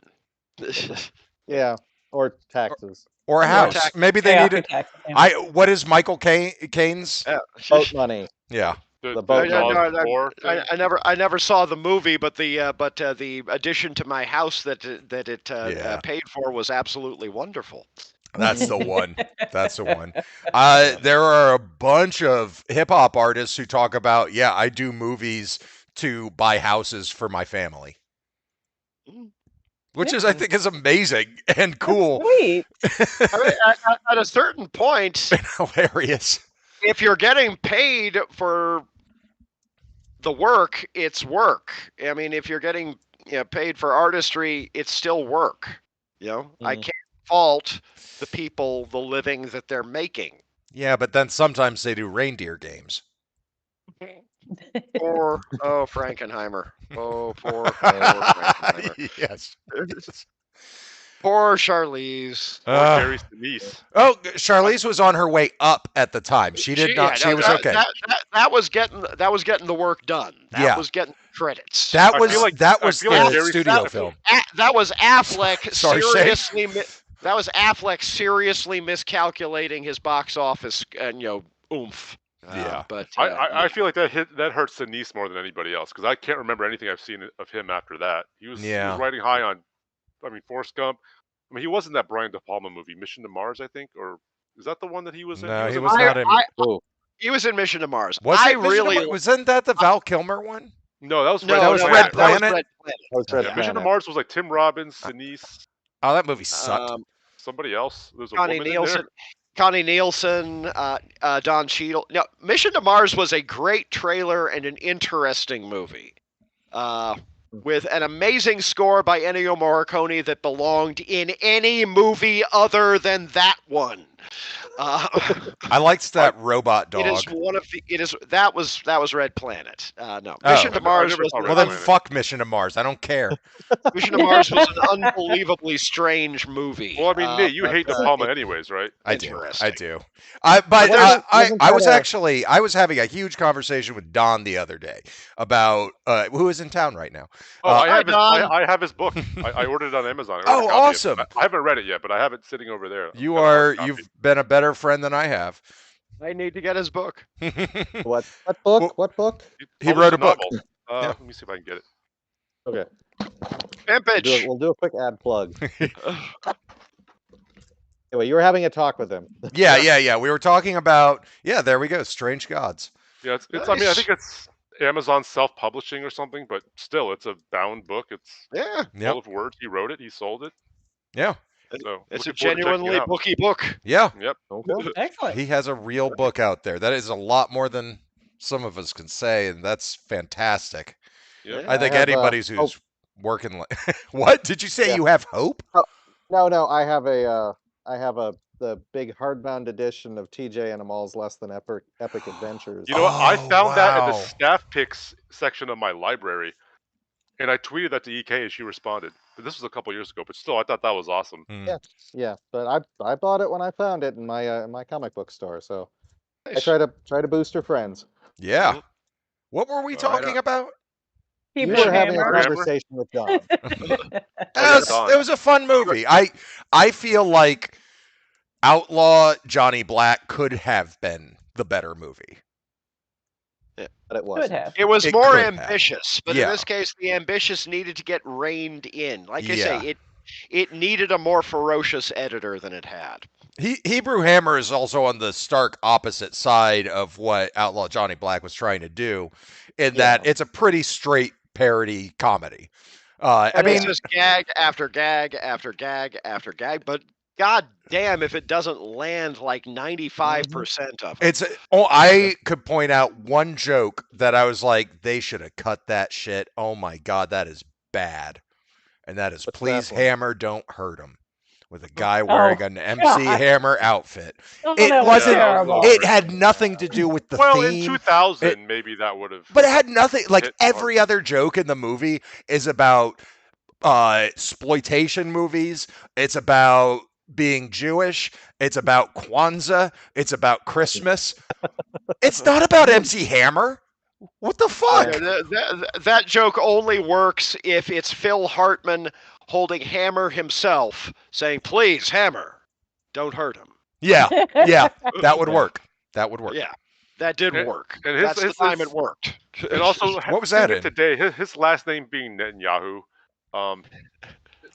Yeah, or taxes. Or a house. Maybe they need it. What is Michael Caine's? Boat money. Yeah. The boat. I never saw the movie, but the addition to my house that it paid for was absolutely wonderful. That's the one. That's the one. There are a bunch of hip hop artists who talk about, yeah, I do movies to buy houses for my family, which is, I think, is amazing and cool. Sweet. I mean, at a certain point, and hilarious. if you're getting paid for the work, it's work. I mean, if you're getting paid for artistry, it's still work. I can't fault the people the living that they're making. Yeah, but then sometimes they do reindeer games. Or Frankenheimer. Oh, poor Frankenheimer. Yes. Poor Charlize. Or Gary's Denise. Oh, Charlize was on her way up at the time. She did not. She was okay. That was getting the work done. That was getting credits. That was the studio film. That was Affleck Sorry, seriously. That was Affleck seriously miscalculating his box office and oomph. Yeah, but I feel like that hurts Denise more than anybody else because I can't remember anything I've seen of him after that. He was riding high on, Forrest Gump. I mean, he was in that Brian De Palma movie, Mission to Mars, I think, or is that the one that he was in? No, he was not in. He was in Mission to Mars. Wasn't that the Val Kilmer one? No, that was Red Planet. Mission to Mars was like Tim Robbins, Denise. Oh, that movie sucked. Somebody else. There's a Connie woman Nielsen. in there. Connie Nielsen, Don Cheadle. No, Mission to Mars was a great trailer and an interesting movie, with an amazing score by Ennio Morricone that belonged in any movie other than that one. I liked that robot dog. It is one of the. That was Red Planet. No, Mission to Mars was. Well, then fuck Mission to Mars. I don't care. Mission to Mars was an unbelievably strange movie. Well, I mean, Nate, you hate De Palma anyways, right? I do. I was having a huge conversation with Don the other day about who is in town right now. I have his book. I ordered it on Amazon. Oh, awesome! I haven't read it yet, but I have it sitting over there. You've been a better friend than I have. I need to get his book. What book? What book? He wrote a book. Let me see if I can get it. Okay. Pimpage. We'll do a quick ad plug. Anyway, you were having a talk with him. Yeah. We were talking about there we go. Strange Gods. Yeah, it's nice. I mean, I think it's Amazon self-publishing or something, but still, it's a bound book. It's full of words. He wrote it. He sold it. Yeah. So it's a genuinely booky book. Yeah. Yep. Okay. Excellent. He has a real book out there. That is a lot more than some of us can say, and that's fantastic. Yep. I think anybody's who's working like what? Did you say you have hope? No. I have the big hardbound edition of TJ and Amal's Less Than Epic Adventures. You know what? I found that in the staff picks section of my library, and I tweeted that to EK, and she responded. But this was a couple years ago. But still, I thought that was awesome. Yeah. But I bought it when I found it in my comic book store. So Nice. I try to boost her friends. Yeah. What were we talking about? You were having a conversation with Don. It was a fun movie. I feel like Outlaw Johnny Black could have been the better movie. But it wasn't. It was more ambitious, but in this case, the ambitious needed to get reined in. Like I say, it needed a more ferocious editor than it had. Hebrew Hammer is also on the stark opposite side of what Outlaw Johnny Black was trying to do, in that it's a pretty straight parody comedy. I mean, it's just gag after gag after gag after gag, but god damn if it doesn't land like 95% of it. I could point out one joke that I was like, they should have cut that shit. Oh my god, that is bad. And that is Please Hammer, Don't Hurt Him. With a guy wearing an MC Hammer outfit. It wasn't. It had nothing to do with the theme. Well, in 2000, maybe that would have. But it had nothing. Like every other joke in the movie is about sploitation movies. It's about being Jewish. It's about Kwanzaa. It's about Christmas. It's not about MC Hammer. What the fuck? That joke only works if it's Phil Hartman holding Hammer himself, saying, "Please, Hammer, don't hurt him." Yeah, that would work. That would work. Yeah, that did work. And that's the time it worked. And also, what was that in? Today, his last name being Netanyahu,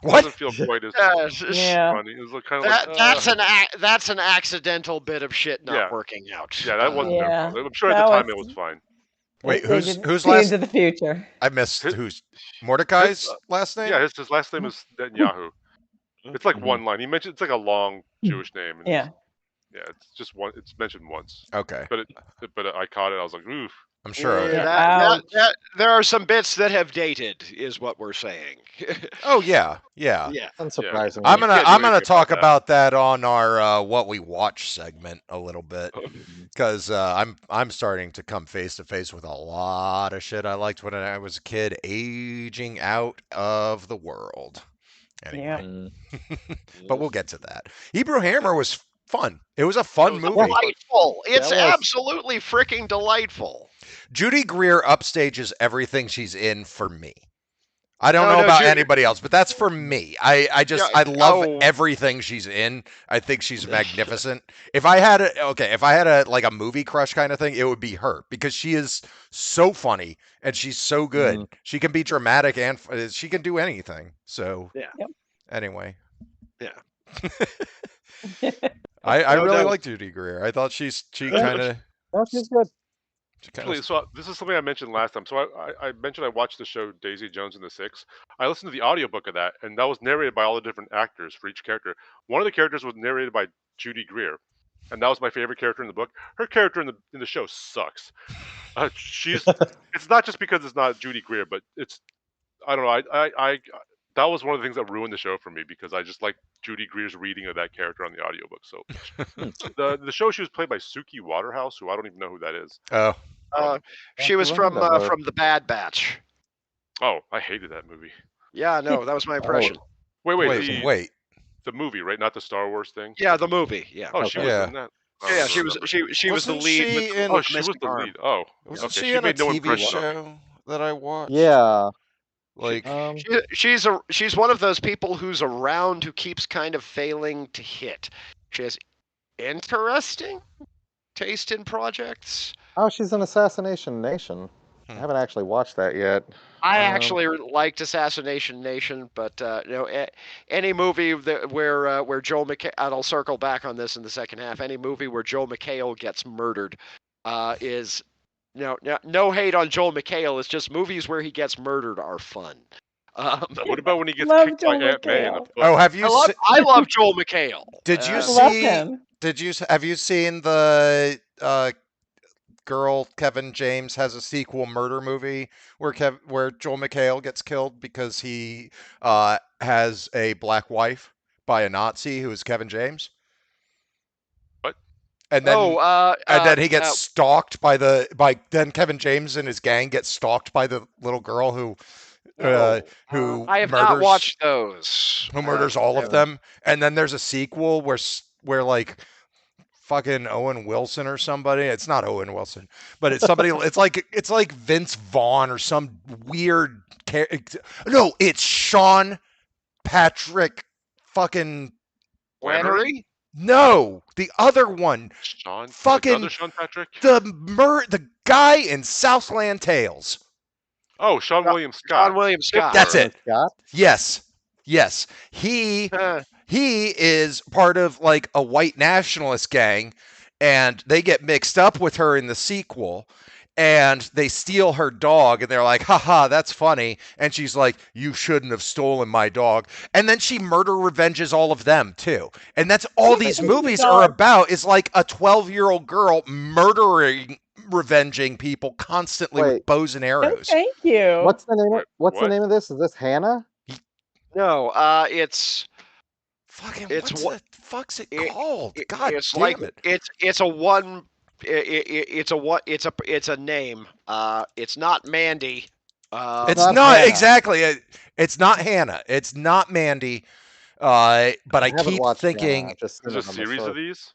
What? doesn't feel quite as Yeah. funny. It was kind of like That's an accidental bit of shit not Yeah. working out. yeah, that wasn't their Yeah, fault. I'm sure at that the time was- it was fine. Wait, They who's didn't see last? into the future. I missed His- who's Mordecai's last name. Yeah, his last name is Netanyahu. It's like Mhm. one line. He mentioned it's like a long Jewish name. And Yeah. yeah, it's just one. It's mentioned once, Okay, but I caught it. I was like, oof. I'm sure. Yeah. There are some bits that have dated, is what we're saying. Oh yeah, yeah. Yeah. Unsurprisingly. I'm You gonna can't do anything talk about about that on our what we watch segment a little bit because I'm starting to come face to face with a lot of shit I liked when I was a kid, aging out of the world. Anyway, but we'll get to that. Hebrew Hammer was fun. It was a fun movie. Delightful. It's That was- absolutely freaking delightful. Judy Greer upstages everything she's in for me. I don't No, know no, about Judy- anybody else, but that's for me. I Yeah, love oh. everything she's in. I think she's magnificent. If I had a like a movie crush kind of thing, it would be her because she is so funny and she's so good. She can be dramatic and she can do anything. So Yeah. Yep. Anyway. Yeah. I No, really no. like Judy Greer. I thought she Yeah. kind of Oh, she's good. Actually, so this is something I mentioned last time. So I mentioned I watched the show Daisy Jones and the Six. I listened to the audiobook of that, and that was narrated by all the different actors for each character. One of the characters was narrated by Judy Greer, and that was my favorite character in the book. Her character in the show sucks. It's not just because it's not Judy Greer, but it's I don't know. I that was one of the things that ruined the show for me because I just like Judy Greer's reading of that character on the audiobook. So the show she was played by Suki Waterhouse, who I don't even know who that is. oh. She was Never from heard of her. from the Bad Batch. Oh, I hated that movie. Yeah, no, that was my impression. Wait. The movie, right? Not the Star Wars thing. Yeah, the movie. Yeah. Oh, she Okay. was Yeah. in that. I Yeah, don't she was remember. she was the Wasn't lead. she with in- Oh, the she was missing the arm. lead. Oh, Wasn't okay. she She in a made no TV impression on me. show that I watched? Yeah. Like She's one of those people who's around who keeps kind of failing to hit. She has interesting taste in projects. Oh, she's in Assassination Nation. I haven't actually watched that yet. I actually liked Assassination Nation, but any movie where Joel McHale, and I'll circle back on this in the second half. Any movie where Joel McHale gets murdered is no hate on Joel McHale. It's just movies where he gets murdered are fun. What about when he gets Love kicked by Joel Aunt May in the McHale. foot? Oh, have you I love Joel McHale. Did you I see love him. have you seen the girl Kevin James has a sequel murder movie where Joel McHale gets killed because he has a black wife by a Nazi who is Kevin James? What? And then then he gets stalked then Kevin James and his gang get stalked by the little girl who I have not watched those. who murders all of them. And then there's a sequel where like fucking Owen Wilson or somebody. It's not Owen Wilson, but it's somebody. it's like Vince Vaughn or some weird. No, it's Sean Patrick fucking Flannery? No, the other one. Sean, Fucking another Sean Patrick. The guy in Southland Tales. Oh, Sean William Scott. John William Scott. That's it. Scott? Yes. He is part of like a white nationalist gang, and they get mixed up with her in the sequel, and they steal her dog, and they're like, haha, that's funny. And she's like, you shouldn't have stolen my dog. And then she murder revenges all of them too. And that's all these movies are about, is like a 12-year-old girl revenging people constantly with Wait. bows and Oh, arrows. thank you. What's the name? What? The name of this? Is this Hannah? No, it's Fucking It's what what- the fuck's it it- called? God it's damn like it. it's a one. It's a name. It's not Mandy. It's not not Hannah. exactly. It's not Hannah. It's not Mandy. But I haven't keep watched thinking Hannah, I've just seen There's a it on the series of search. these.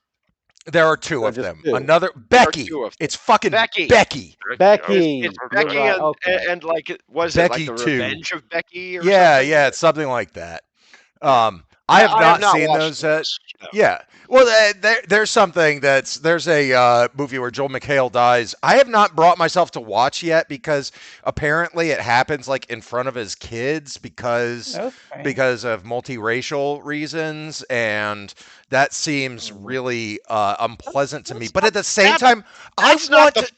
there are two Or of just them. two? Another There are Becky. two of them. It's fucking Becky. Becky. Becky. It's You're Becky right, and, okay. and like was Becky it like the 2. Revenge of Becky or Yeah, something? yeah, it's something like that. I have I not seen watched those. No. Yeah. Well, there's something there's a movie where Joel McHale dies. I have not brought myself to watch yet because apparently it happens like in front of his kids because Okay. of multiracial reasons, and that seems really unpleasant to me. But at the same time, that's not the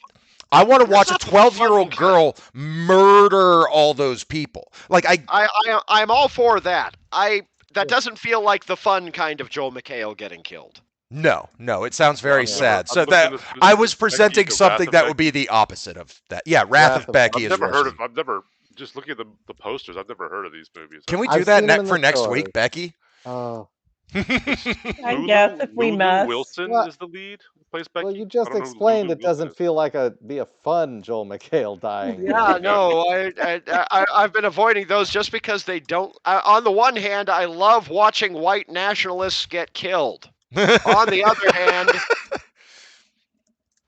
I want to watch a not the 12-year-old fun girl murder all those people. Like I'm all for that. That doesn't feel like the fun kind of Joel McHale getting killed. No, it sounds very I've sad. never- So I'm that looking at this- I was this presenting Becky, the something Wrath that of would be the opposite of that. Yeah, Wrath of Becky I've is never heard of. roasting. I've never just looking at the posters. I've never heard of these movies. Can we I've do that seen 'em in for the next story. week, Becky? Oh. I guess if we Lulu must. Wilson Well- is the lead. Who plays Becky. Well, you I just don't know who explained Lulu it doesn't Wilson is. feel like be a fun Joel McHale dying. Yeah, no, I've been avoiding those just because they don't. On the one hand, I love watching white nationalists get killed. On the other hand,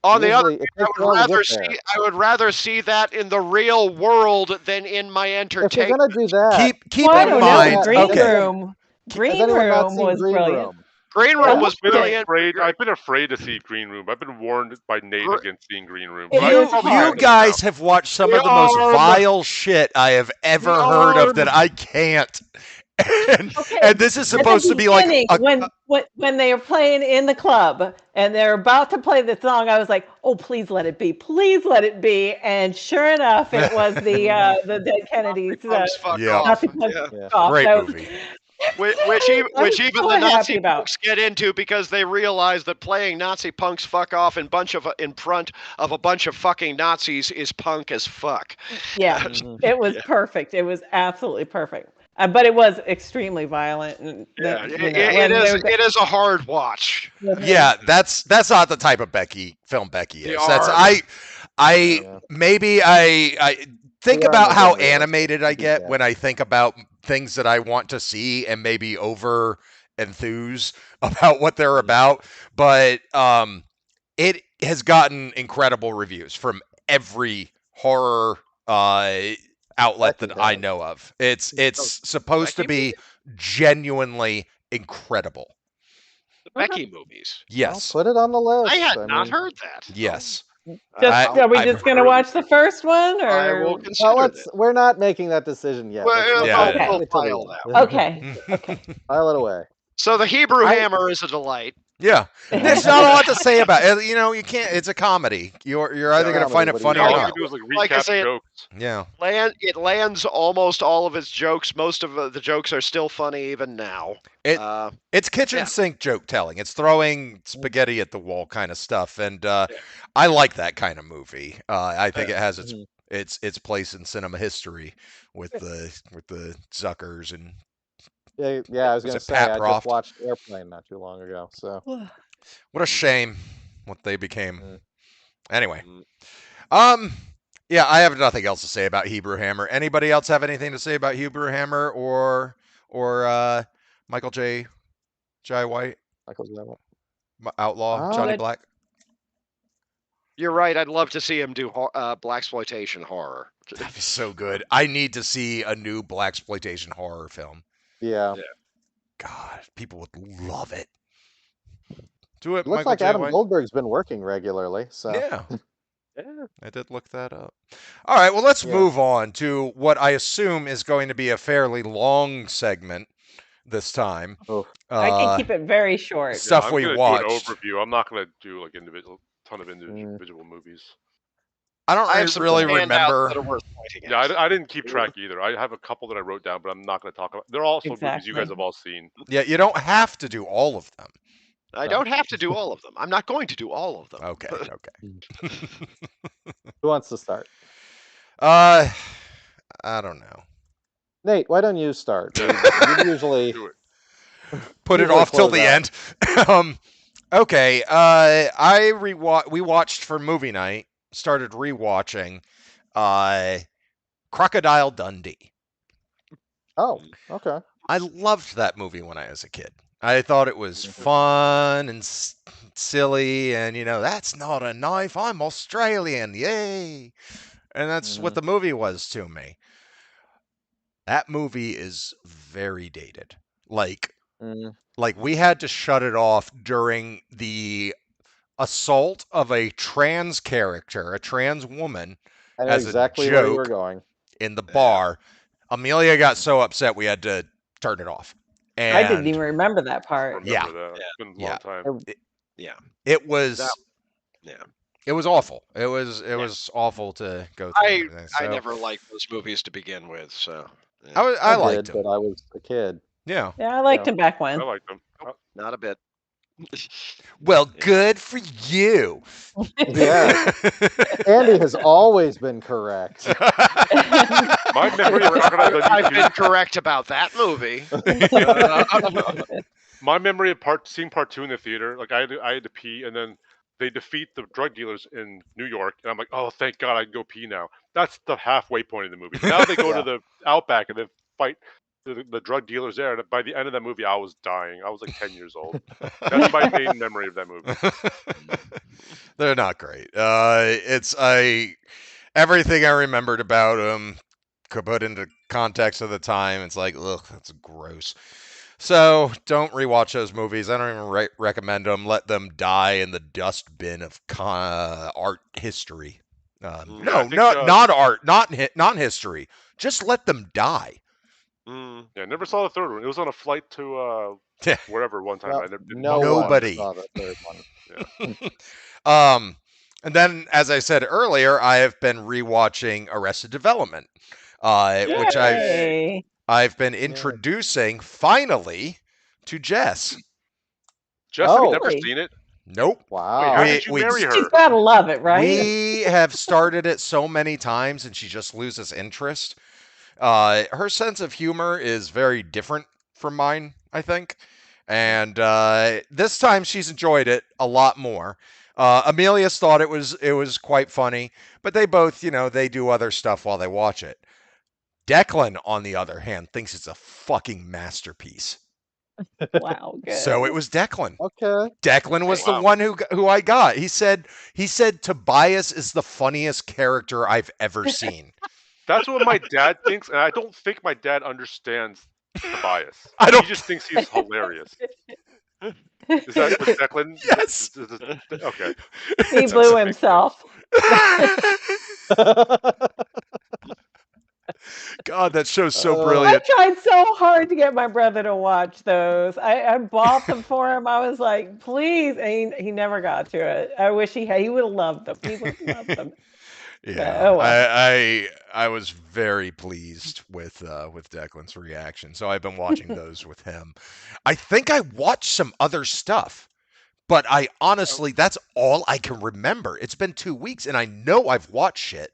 Usually, it takes a while to get there. I would rather see that in the real world than in my If you're entertainment. gonna do that, keep Well, I in don't mind. know. Okay. Green Okay. Room. Green has anyone not Room seen was Green brilliant. Room? Green Room was I've brilliant. been afraid to see Green Room. I've been warned by Nate against seeing Green Room. It but I is probably hard. You check it guys out. have watched some The of the most arm. vile shit I have ever The heard of that arm. I can't. And, Okay, and this is At the supposed to be like beginning, when they are playing in the club and they're about to play the song, I was like, "Oh, please let it be, please let it be!" And sure enough, it was the dead Kennedys. Punks fuck Yeah. off. Nazi punks Yeah. fuck off. great That was- movie. Which even I'm the so happy Nazi about. punks get into because they realize that playing Nazi punks fuck off in front of a bunch of fucking Nazis is punk as fuck. Yeah, Mhm. it was perfect. It was absolutely perfect. But it was extremely violent. And Yeah, you know, when it is a hard watch. Yeah, that's not the type of film Becky The is. That's arm. Yeah. maybe I think The arm about is how unrealistic. animated I get Yeah. when I think about things that I want to see and maybe over enthuse about what they're about. But it has gotten incredible reviews from every horror outlet Becky that I does. know of. It's supposed to Becky be genuinely incredible. The Becky movies. Yes. Well, put it on the list. I had I not mean, heard that. Yes. Are we I've just going to heard watch the first one, I or will consider Well, it. we're not making that decision yet. Well, Let's Yeah, wait yeah. till we'll the file end. that. okay? File it away. So the Hebrew I- Hammer is a delight. Yeah. There's not a lot to say about it. You know, you can't. It's a comedy. You're either going to comedy, find it what do funny you or All you not. can do is like Like I recap say, jokes. Yeah. It lands almost all of its jokes. Most of the jokes are still funny even now. It- Uh, It's kitchen Yeah. sink joke telling. It's throwing spaghetti at the wall kind of stuff, and I like that kind of movie. I think it has Mhm. its place in cinema history with the Zuckers and Yeah, I was Was going it to say, Pat I Proft? just watched Airplane not too long ago. So what a shame what they became. Mm. Anyway, Mm. yeah, I have nothing else to say about Hebrew Hammer. Anybody else have anything to say about Hebrew Hammer or Michael J. White, Michael's that one. Outlaw Oh, Johnny that- Black? You're right. I'd love to see him do blaxploitation horror. That'd be so good. I need to see a new blaxploitation horror film. Yeah. God, people would love it. Do it, Looks Michael like J. Adam White. Goldberg's been working regularly. So Yeah. I did look that up. All right, well, let's Yeah. move on to what I assume is going to be a fairly long segment this time. Oof. I can keep it very short. Stuff I'm we gonna watched. do an overview. I'm not gonna do like ton of individual movies. I don't I have some really standouts remember. that are worth pointing Yeah, out. I didn't keep track either. I have a couple that I wrote down, but I'm not going to talk about. They're also movies you guys Exactly. have all seen. Yeah, you don't have to do all of them. I don't have to do all of them. I'm not going to do all of them. Okay, okay. who wants to start? I don't know. Nate, why don't you start? You usually Do it. Put it Usually off till close the out. end. Okay. We watched for movie night. Started rewatching. Crocodile Dundee. Oh, okay. I loved that movie when I was a kid. I thought it was fun and silly, and that's not a knife. I'm Australian, yay! And that's what the movie was to me. That movie is very dated, like Like we had to shut it off during the assault of a trans character, a trans woman, I know as exactly a where you were joke going. in the bar. Amelia got so upset we had to turn it off. And I didn't even remember that part. Remember that? It's been a long time. It was. Yeah. It was awful. It was awful to go through. and everything. I So, never liked those movies to begin with, so I liked did, him. but I was a kid. Yeah. Yeah, I liked Yeah. him back I when. like them. not a bit. Well, good for you. Yes. Andy has always been correct. My memory of Crocodile Dundee I've 2 been correct about that movie. My memory of seeing part 2 in the theater, like I had to pee, and then they defeat the drug dealers in New York, and I'm like, oh, thank God I can go pee now. That's the halfway point of the movie. But now they go to the Outback and they fight the drug dealers there, and by the end of that movie, I was dying. I was like 10 years old. That's my main memory of that movie. They're not great. It's everything I remembered about them could put into context of the time. It's like, ugh, that's gross. So don't rewatch those movies. I don't even recommend them. Let them die in the dustbin of art history. Not art, not history. Just let them die. Yeah, I never saw the third one. It was on a flight to wherever one time. Well, I never did Nobody saw the third one. Yeah. And then, as I said earlier, I have been rewatching Arrested Development, which I've been introducing finally to Jess. Jess, have you never seen it? Nope. Wow. Wait, how did you marry her? She's gotta love it, right? We have started it so many times, and she just loses interest. Her sense of humor is very different from mine, I think. And this time she's enjoyed it a lot more. Amelia's thought it was quite funny, but they both, they do other stuff while they watch it. Declan, on the other hand, thinks it's a fucking masterpiece. Wow, good. So it was Declan. Okay. Declan was the one who I got. He said Tobias is the funniest character I've ever seen. That's what my dad thinks, and I don't think my dad understands Tobias. He just thinks he's hilarious. Is that what Declan? Yes. Okay. He blew himself. God, that show's so brilliant. I tried so hard to get my brother to watch those. I bought them for him. I was like, please, and he never got to it. I wish he would have loved them. He would have loved them. Yeah, well. I was very pleased with Declan's reaction. So I've been watching those with him. I think I watched some other stuff, but I honestly, that's all I can remember. It's been 2 weeks, and I know I've watched shit.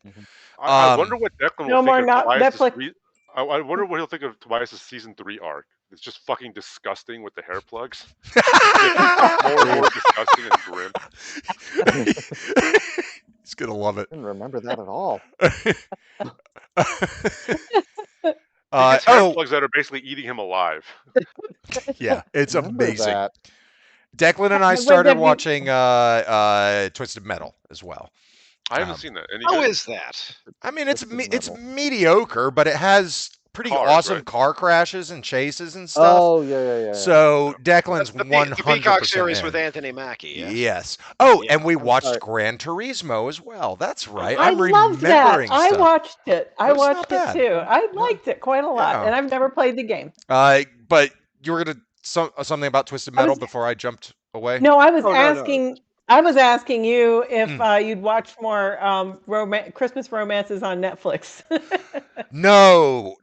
I wonder what Declan will think of Tobias'. I wonder what he'll think of Tobias' season 3 arc. It's just fucking disgusting with the hair plugs. more and more disgusting and grim. He's gonna love it. I didn't remember that at all. Hair plugs that are basically eating him alive. Yeah, it's amazing. That. Declan and I started watching Twisted Metal as well. I haven't seen that. How is that? I mean, it's mediocre, but it has pretty awesome car crashes and chases and stuff. Oh yeah. So Declan's 100% the Peacock series with Anthony Mackie. Yeah? Yes. Oh, and we watched Gran Turismo as well. That's right. I loved that. I watched it. I watched it too. I liked it quite a lot, and I've never played the game. But you were gonna something about Twisted Metal before I jumped away? No, I was asking. No. I was asking you if you'd watched more Christmas romances on Netflix. No.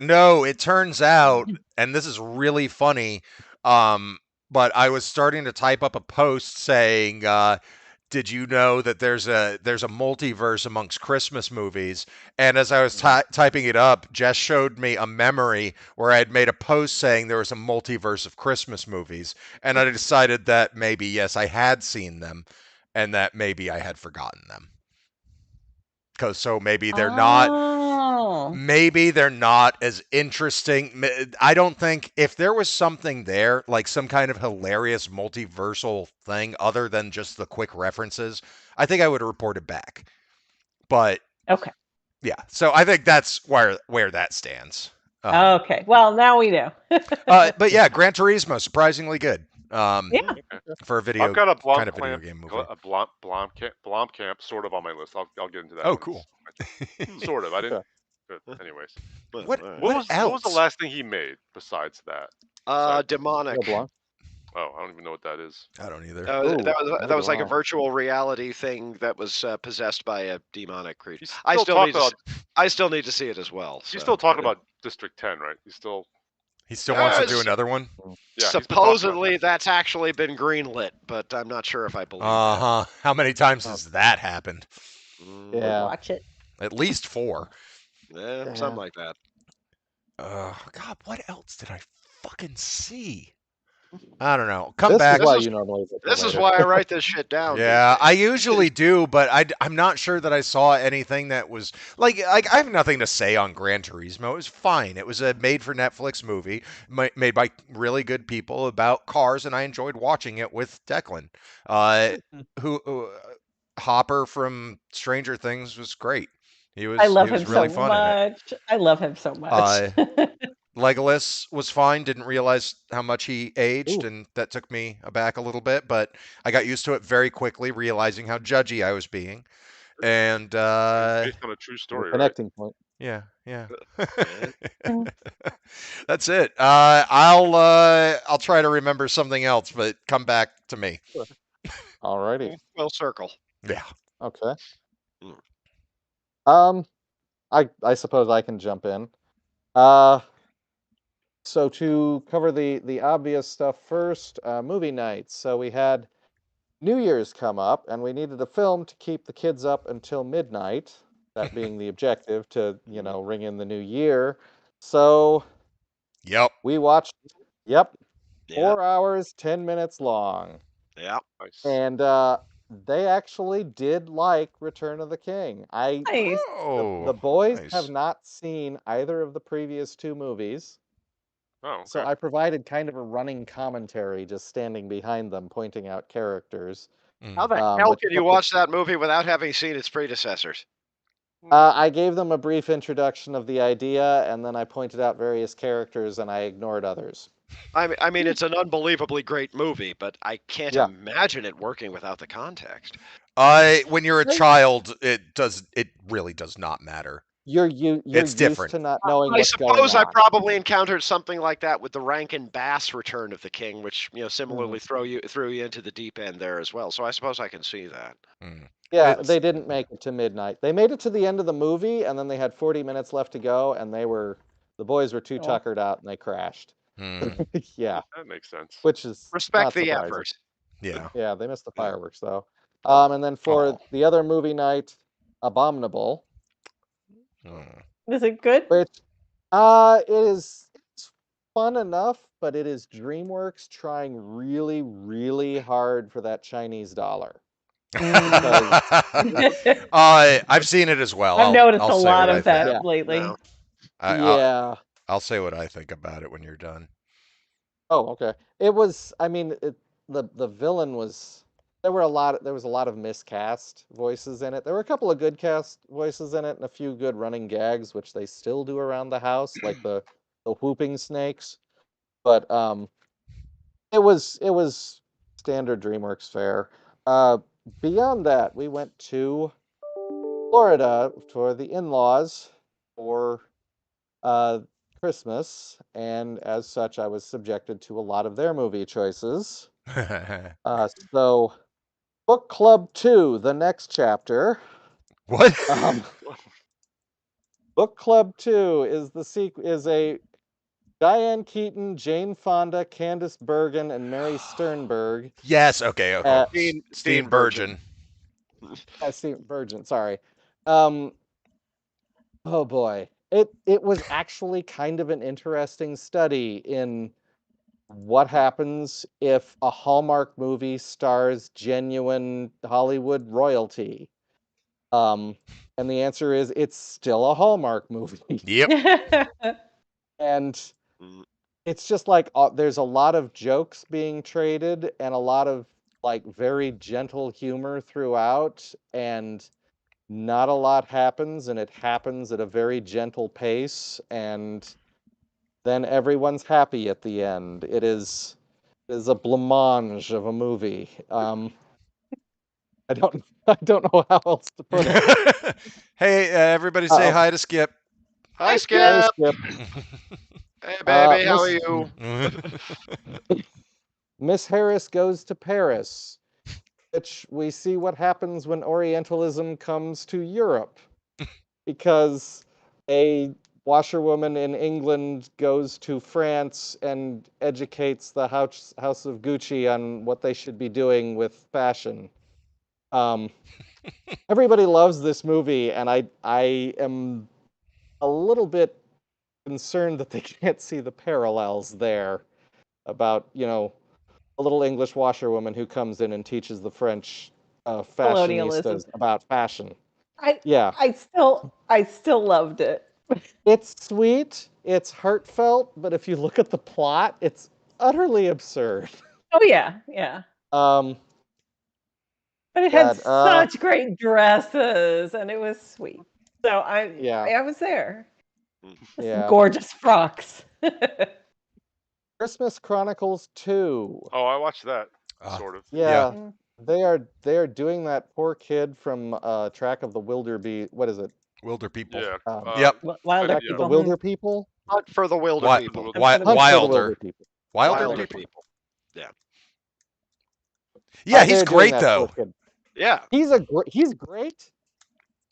It turns out, and this is really funny, but I was starting to type up a post saying, did you know that there's a multiverse amongst Christmas movies? And as I was typing it up, Jess showed me a memory where I had made a post saying there was a multiverse of Christmas movies. And I decided that maybe, yes, I had seen them. And that maybe I had forgotten them. So maybe they're not. Maybe they're not as interesting. I don't think if there was something there, like some kind of hilarious multiversal thing, other than just the quick references, I think I would have reported back. But okay, yeah. So I think that's where that stands. Okay. Well, now we know. But yeah, Gran Turismo, surprisingly good. Yeah. For a video I've got a kind of video game movie. Blomkamp sort of on my list. I'll get into that. Oh, one. cool. Sort of. I didn't. Okay. But anyways, What what was else? the last thing he made besides that? Demonic. Blanc. Oh, I don't even know what that is. I don't either. Ooh, That was like a wow. virtual reality thing that was possessed by a demonic creature. He's I still still need to see it as well. He's so, still talking about District 10, right? He still wants to do Yes. another one. Yeah, he's been talking about Supposedly that. that's actually been greenlit, but I'm not sure if I believe How many times has that happened? that. Yeah. Watch it. At least 4. Yeah, something like that. God, what else did I fucking see? I don't know. Come This back. is why you normally. This is why I write this shit down. Yeah, these I days. usually do, but I'm not sure that I saw anything that was like I have nothing to say on Gran Turismo. It was fine. It was a made-for-Netflix movie made by really good people about cars, and I enjoyed watching it with Declan. Who Hopper from Stranger Things was great. He was I love he was him really so fun in it. much. I love him so much. Legolas was fine. Didn't realize how much he aged, Ooh. and that took me aback a little bit. But I got used to it very quickly, realizing how judgy I was being. And Based on a true story, right? Connecting point. yeah. Mm. That's it. I'll try to remember something else, but come back to me. Alrighty. Well, circle. Yeah. Okay. Mm. I suppose I can jump in. So to cover the obvious stuff first, movie nights. So we had New Year's come up, and we needed a film to keep the kids up until midnight. That being the objective to ring in the new year. So Yep. we watched. Yep. Yeah. 4 hours, 10 minutes long. Yeah. Nice. And they actually did like Return of the King. Nice. The boys nice. have not seen either of the previous 2 movies. Oh, okay. So I provided kind of a running commentary, just standing behind them, pointing out characters. How the hell with can you watch that movie without having seen its predecessors? I gave them a brief introduction of the idea, and then I pointed out various characters, and I ignored others. I mean, it's an unbelievably great movie, but I can't Yeah. imagine it working without the context. When you're a child, it really does not matter. You're It's used different. to not knowing I what's going suppose I on. probably encountered something like that with the Rankin Bass Return of the King, which similarly threw you into the deep end there as well. So I suppose I can see that. Yeah, It's- they didn't make it to midnight. They made it to the end of the movie, and then they had 40 minutes left to go, and the boys were too Oh. tuckered out, and they crashed. Yeah, That makes sense. which is Respect not the surprising. effort. Yeah. Yeah, they missed the fireworks though. And then for the other movie night, Abominable, Is it good? which it's fun enough, but it is DreamWorks trying really, really hard for that Chinese dollar. I've seen it as well. I've noticed I'll a say lot what of that Yeah. lately. No. Yeah. I'll say what I think about it when you're done. Oh, okay. It was. I mean, the villain was. There was a lot of miscast voices in it. There were a couple of good cast voices in it, and a few good running gags, which they still do around the house, like the whooping snakes. But it was standard DreamWorks fare. Beyond that, we went to Florida for the in-laws for Christmas, and as such, I was subjected to a lot of their movie choices. So, Book Club 2, the next chapter. What? Book Club 2 is a Diane Keaton, Jane Fonda, Candice Bergen, and Mary Sternberg. Yes. Okay. Steenburgen. Steenburgen. Sorry. Oh boy, it was actually kind of an interesting study in what happens if a Hallmark movie stars genuine Hollywood royalty. And the answer is it's still a Hallmark movie. Yep. And it's just like there's a lot of jokes being traded and a lot of like very gentle humor throughout, and not a lot happens, and it happens at a very gentle pace, and then everyone's happy at the end. It is a blancmange of a movie. I don't know how else to put it. Hey, everybody say Uh-oh. hi to Skip. Hi, Hey, Skip. Skip. Hey, baby. How are Miss- you? Miss Harris Goes to Paris, which we see what happens when Orientalism comes to Europe, because a washerwoman in England goes to France and educates the House of Gucci on what they should be doing with fashion. Everybody loves this movie, and I am a little bit concerned that they can't see the parallels there about, a little English washerwoman who comes in and teaches the French Colonialism. fashionistas about fashion. I Yeah. I still loved it. It's sweet, it's heartfelt, but if you look at the plot, it's utterly absurd. Oh yeah, yeah. Um, But it had God, such great dresses, and it was sweet. So yeah, I was there. Some yeah. gorgeous frocks. Christmas Chronicles 2. Oh, I watched that. Ah, Sort of. Yeah, Mm. they are doing that poor kid from Track of the Wilderbee. What is it? Wilder people. Yeah. Yep. Wilder Track yeah. of the people. Wilder People. Hunt for the wilder Wi- people. Hunt wi- for the Hunt for the Wilder. Wilder People. Wilder Wilder people. people. Yeah, he's They're doing great that poor though. kid. Yeah. He's great.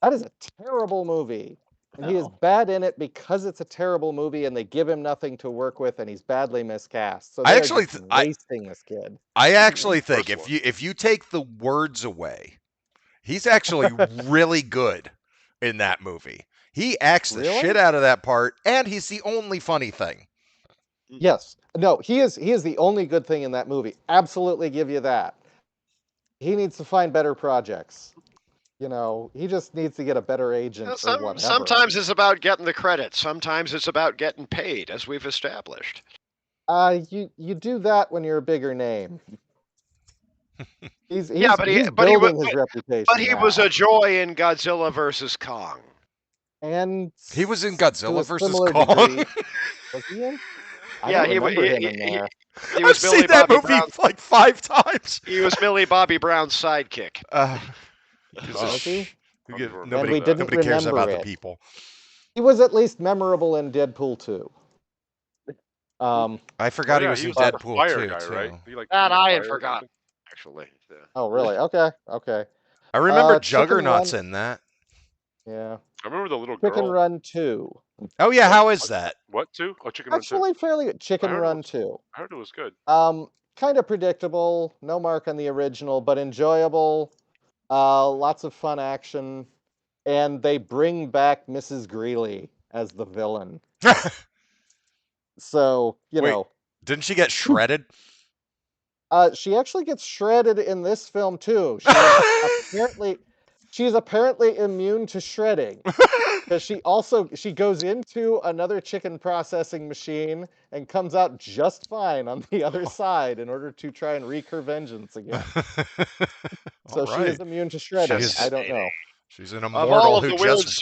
That is a terrible movie. And he is Oh. bad in it because it's a terrible movie and they give him nothing to work with and he's badly miscast. So I they're actually just I wasting this kid. actually think First if you take the words away, he's actually really good in that movie. He acts the Really? shit out of that part, and he's the only funny thing. Yes. No, he is the only good thing in that movie. Absolutely give you that. He needs to find better projects. He just needs to get a better agent or whatever. Sometimes it's about getting the credit. Sometimes it's about getting paid, as we've established. You do that when you're a bigger name. He's Yeah, but he building his reputation. But he was now. a joy in Godzilla versus Kong. And He was in to Godzilla a versus similar Kong. degree. Was he in? I Yeah, don't remember him in there. He I've was seen Millie that Bobby movie Brown. like 5 times. He was Millie Bobby Brown's sidekick. Was he? Nobody, we didn't nobody cares remember about it. the people. He was at least memorable in Deadpool 2. I forgot he was he in was like the Deadpool fire too. guy, too. right? He like That was I had fired or forgotten, something? actually. Yeah. Oh, really? Okay. I remember Chicken Juggernaut's Run- in that. Yeah. I remember the little Chicken girl. Run 2. Oh yeah, how is that? What two? Oh, Chicken Run 2. Actually, fairly good. Chicken I heard it Run was- 2. I heard it was good. Kind of predictable. No mark on the original, but enjoyable. Lots of fun action. And they bring back Mrs. Greeley as the villain. So, Wait. Didn't she get shredded? She actually gets shredded in this film too. She's apparently immune to shredding because she goes into another chicken processing machine and comes out just fine on the other side in order to try and wreak her vengeance again. So she is immune to shredding. I don't know. She's an Of immortal all of who the weird just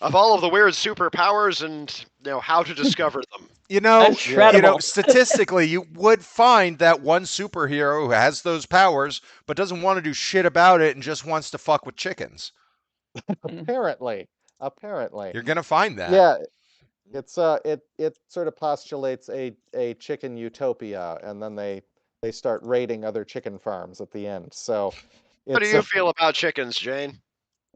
of all of the weird superpowers and how to discover them. Unshreddable. Statistically, you would find that one superhero who has those powers, but doesn't want to do shit about it and just wants to fuck with chickens. Apparently. You're gonna find that. Yeah. It's it sort of postulates a chicken utopia, and then they start raiding other chicken farms at the end. So What do you feel about chickens, Jane?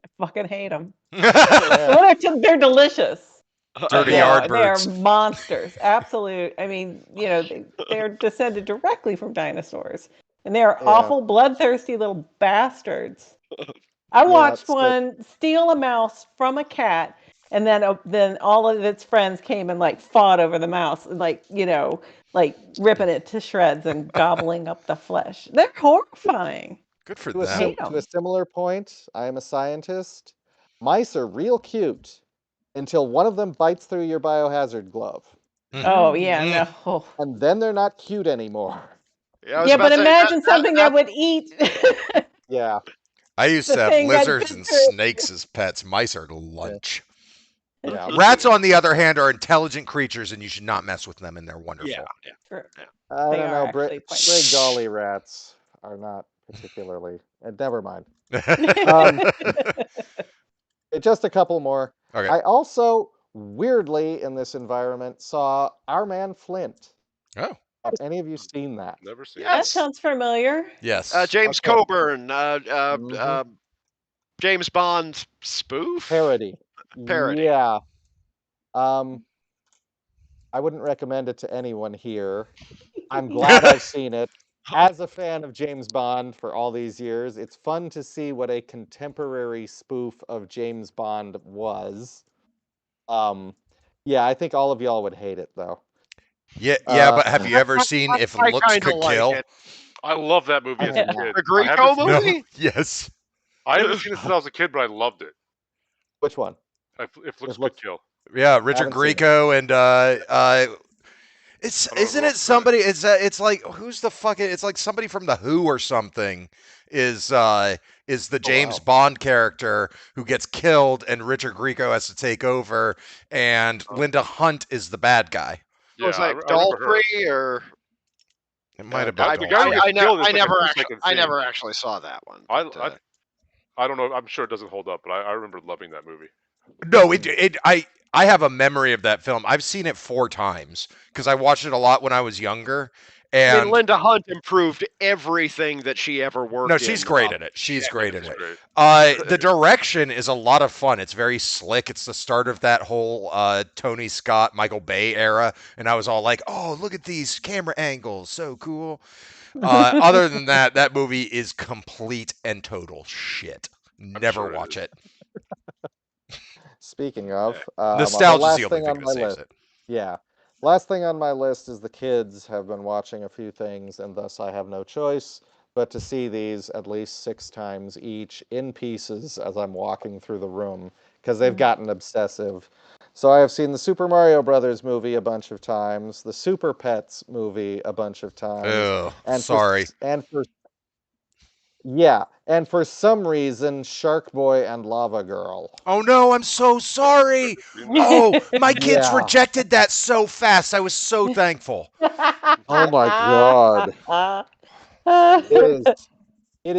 I fucking hate them. Yeah. They're delicious. Dirty They yard are birds. monsters. Absolute. I mean, they're descended directly from dinosaurs, and they are awful, bloodthirsty little bastards. I watched one steal a mouse from a cat, and then all of its friends came and fought over the mouse, ripping it to shreds and gobbling up the flesh. They're horrifying. Good for To them. a similar point, I am a scientist. Mice are real cute until one of them bites through your biohazard glove. Oh yeah, no. And then they're not cute anymore. Yeah, but imagine something that would eat. Yeah. I used The to have thing that lizards and gets through- snakes as pets. Mice are lunch. Yeah. Rats, on the other hand, are intelligent creatures, and you should not mess with them, and they're wonderful. Yeah. True. I They don't are know. actually quite Brig Dolly rats are not particularly. Never mind. Just a couple more. Okay. I also, weirdly, in this environment, saw Our Man Flint. Oh, Have any of you seen that? Never seen That Yes. sounds familiar. yes. James Okay. Coburn, Mhm. James Bond spoof? Parody. Parody. Yeah. I wouldn't recommend it to anyone here. I'm glad I've seen it. As a fan of James Bond for all these years, it's fun to see what a contemporary spoof of James Bond was. Yeah, I think all of y'all would hate it though. Yeah, Uh, but have you ever seen If I Looks kinda Could like Kill? it. I love that movie I as a have not. kid. The I haven't Greco seen it- movie? Yes. I haven't seen it since I was a kid, but I loved it. Which one? If Looks Could Looks- Kill. Yeah, Richard haven't seen it. Grieco and it's I don't isn't know it somebody? It's like who's the fucking? It's like somebody from the Who or something. Is the James wow. Bond character who gets killed and Richard Grieco has to take over, and Linda Hunt is the bad guy. Yeah, Was I that remember her. Dolphy or? It might have been. The Dolph. guy who gets killed is I like a never 2-second actually, I scene. never actually saw that one. I don't know. I'm sure it doesn't hold up, but I remember loving that movie. No, I have a memory of that film. I've seen it 4 times because I watched it a lot when I was younger. I And mean, Linda Hunt improved everything that she ever worked in. no, she's great in it. She's great in It's it. great. The direction is a lot of fun. It's very slick. It's the start of that whole Tony Scott, Michael Bay era, and I was all like, "Oh, look at these camera angles, so cool." Other than that, that movie is complete and total shit. Never sure it watch is. it. Speaking of, Nostalgia the is last the only thing thing on that my saves list. it. Yeah. Last thing on my list is the kids have been watching a few things, and thus I have no choice but to see these at least 6 times each in pieces as I'm walking through the room because they've gotten obsessive. So I have seen the Super Mario Brothers movie a bunch of times, the Super Pets movie a bunch of times, Ugh, and sorry. and for some reason, Shark Boy and Lava Girl. Oh no, I'm so sorry. Oh, my kids Yeah. rejected that so fast. I was so thankful. Oh my god. It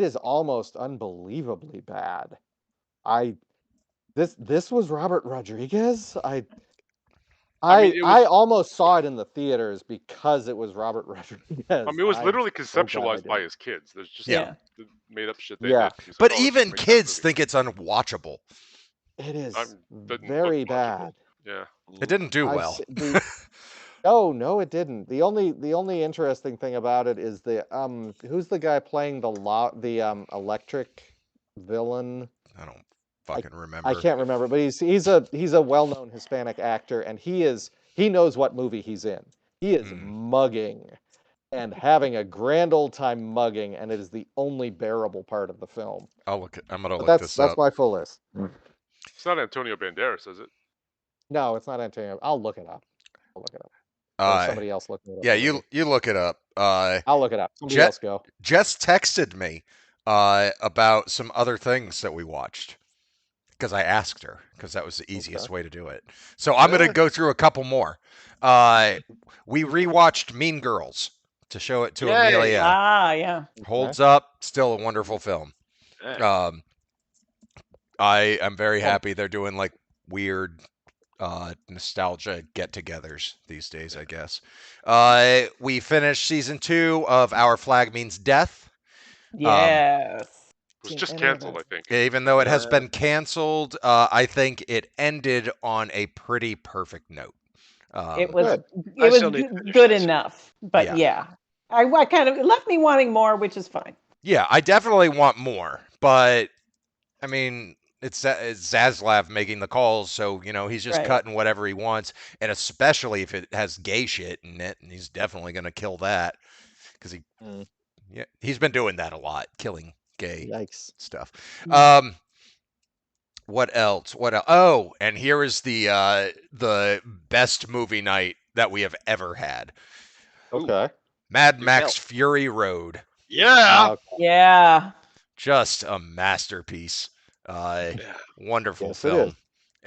is almost unbelievably bad. This was Robert Rodriguez. I mean, it was- almost saw it in the theaters because it was Robert Rodriguez. I mean, it was literally so glad I conceptualized by didn't. his kids. There's just Yeah. the made up shit they Yeah. did. He's like, But "Oh, let's even make that kids movie." think it's unwatchable. It is Didn't very look watchable. bad. Yeah. It didn't do I've well. se- the- no, it didn't. The only interesting thing about it is the who's the guy playing the electric villain? I don't fucking remember. I can't remember, but he's a well-known Hispanic actor, and he knows what movie he's in. He is mugging and having a grand old time mugging, and it is the only bearable part of the film. I'm gonna But look this that's up. my full list. It's not Antonio Banderas, is it? No, it's not Antonio. I'll look it up. Or somebody else looking it up. Yeah, already. you look it up. I'll look it up. Somebody Jet- else go. Jess texted me about some other things that we watched because I asked her because that was the easiest way to do it. So I'm gonna go through a couple more. We rewatched Mean Girls to show it to Yay. Amelia. Yeah. Holds up, still a wonderful film. Yeah. I am very happy they're doing like weird nostalgia get-togethers these days, I guess. We finished season 2 of Our Flag Means Death. Yes. It was just canceled, I think. Even though it has been canceled, I think it ended on a pretty perfect note. It was Good. I still need to finish good this. enough, but yeah. I kind of it left me wanting more, which is fine. Yeah, I definitely want more, but I mean, it's Zaslav making the calls, so he's just cutting whatever he wants, and especially if it has gay shit in it, and he's definitely gonna kill that because he's been doing that a lot, killing gay stuff. What else? Oh, and here is the best movie night that we have ever had. Okay. Mad Max Fury Road. Yeah. Yeah. Just a masterpiece. Wonderful Yes, film.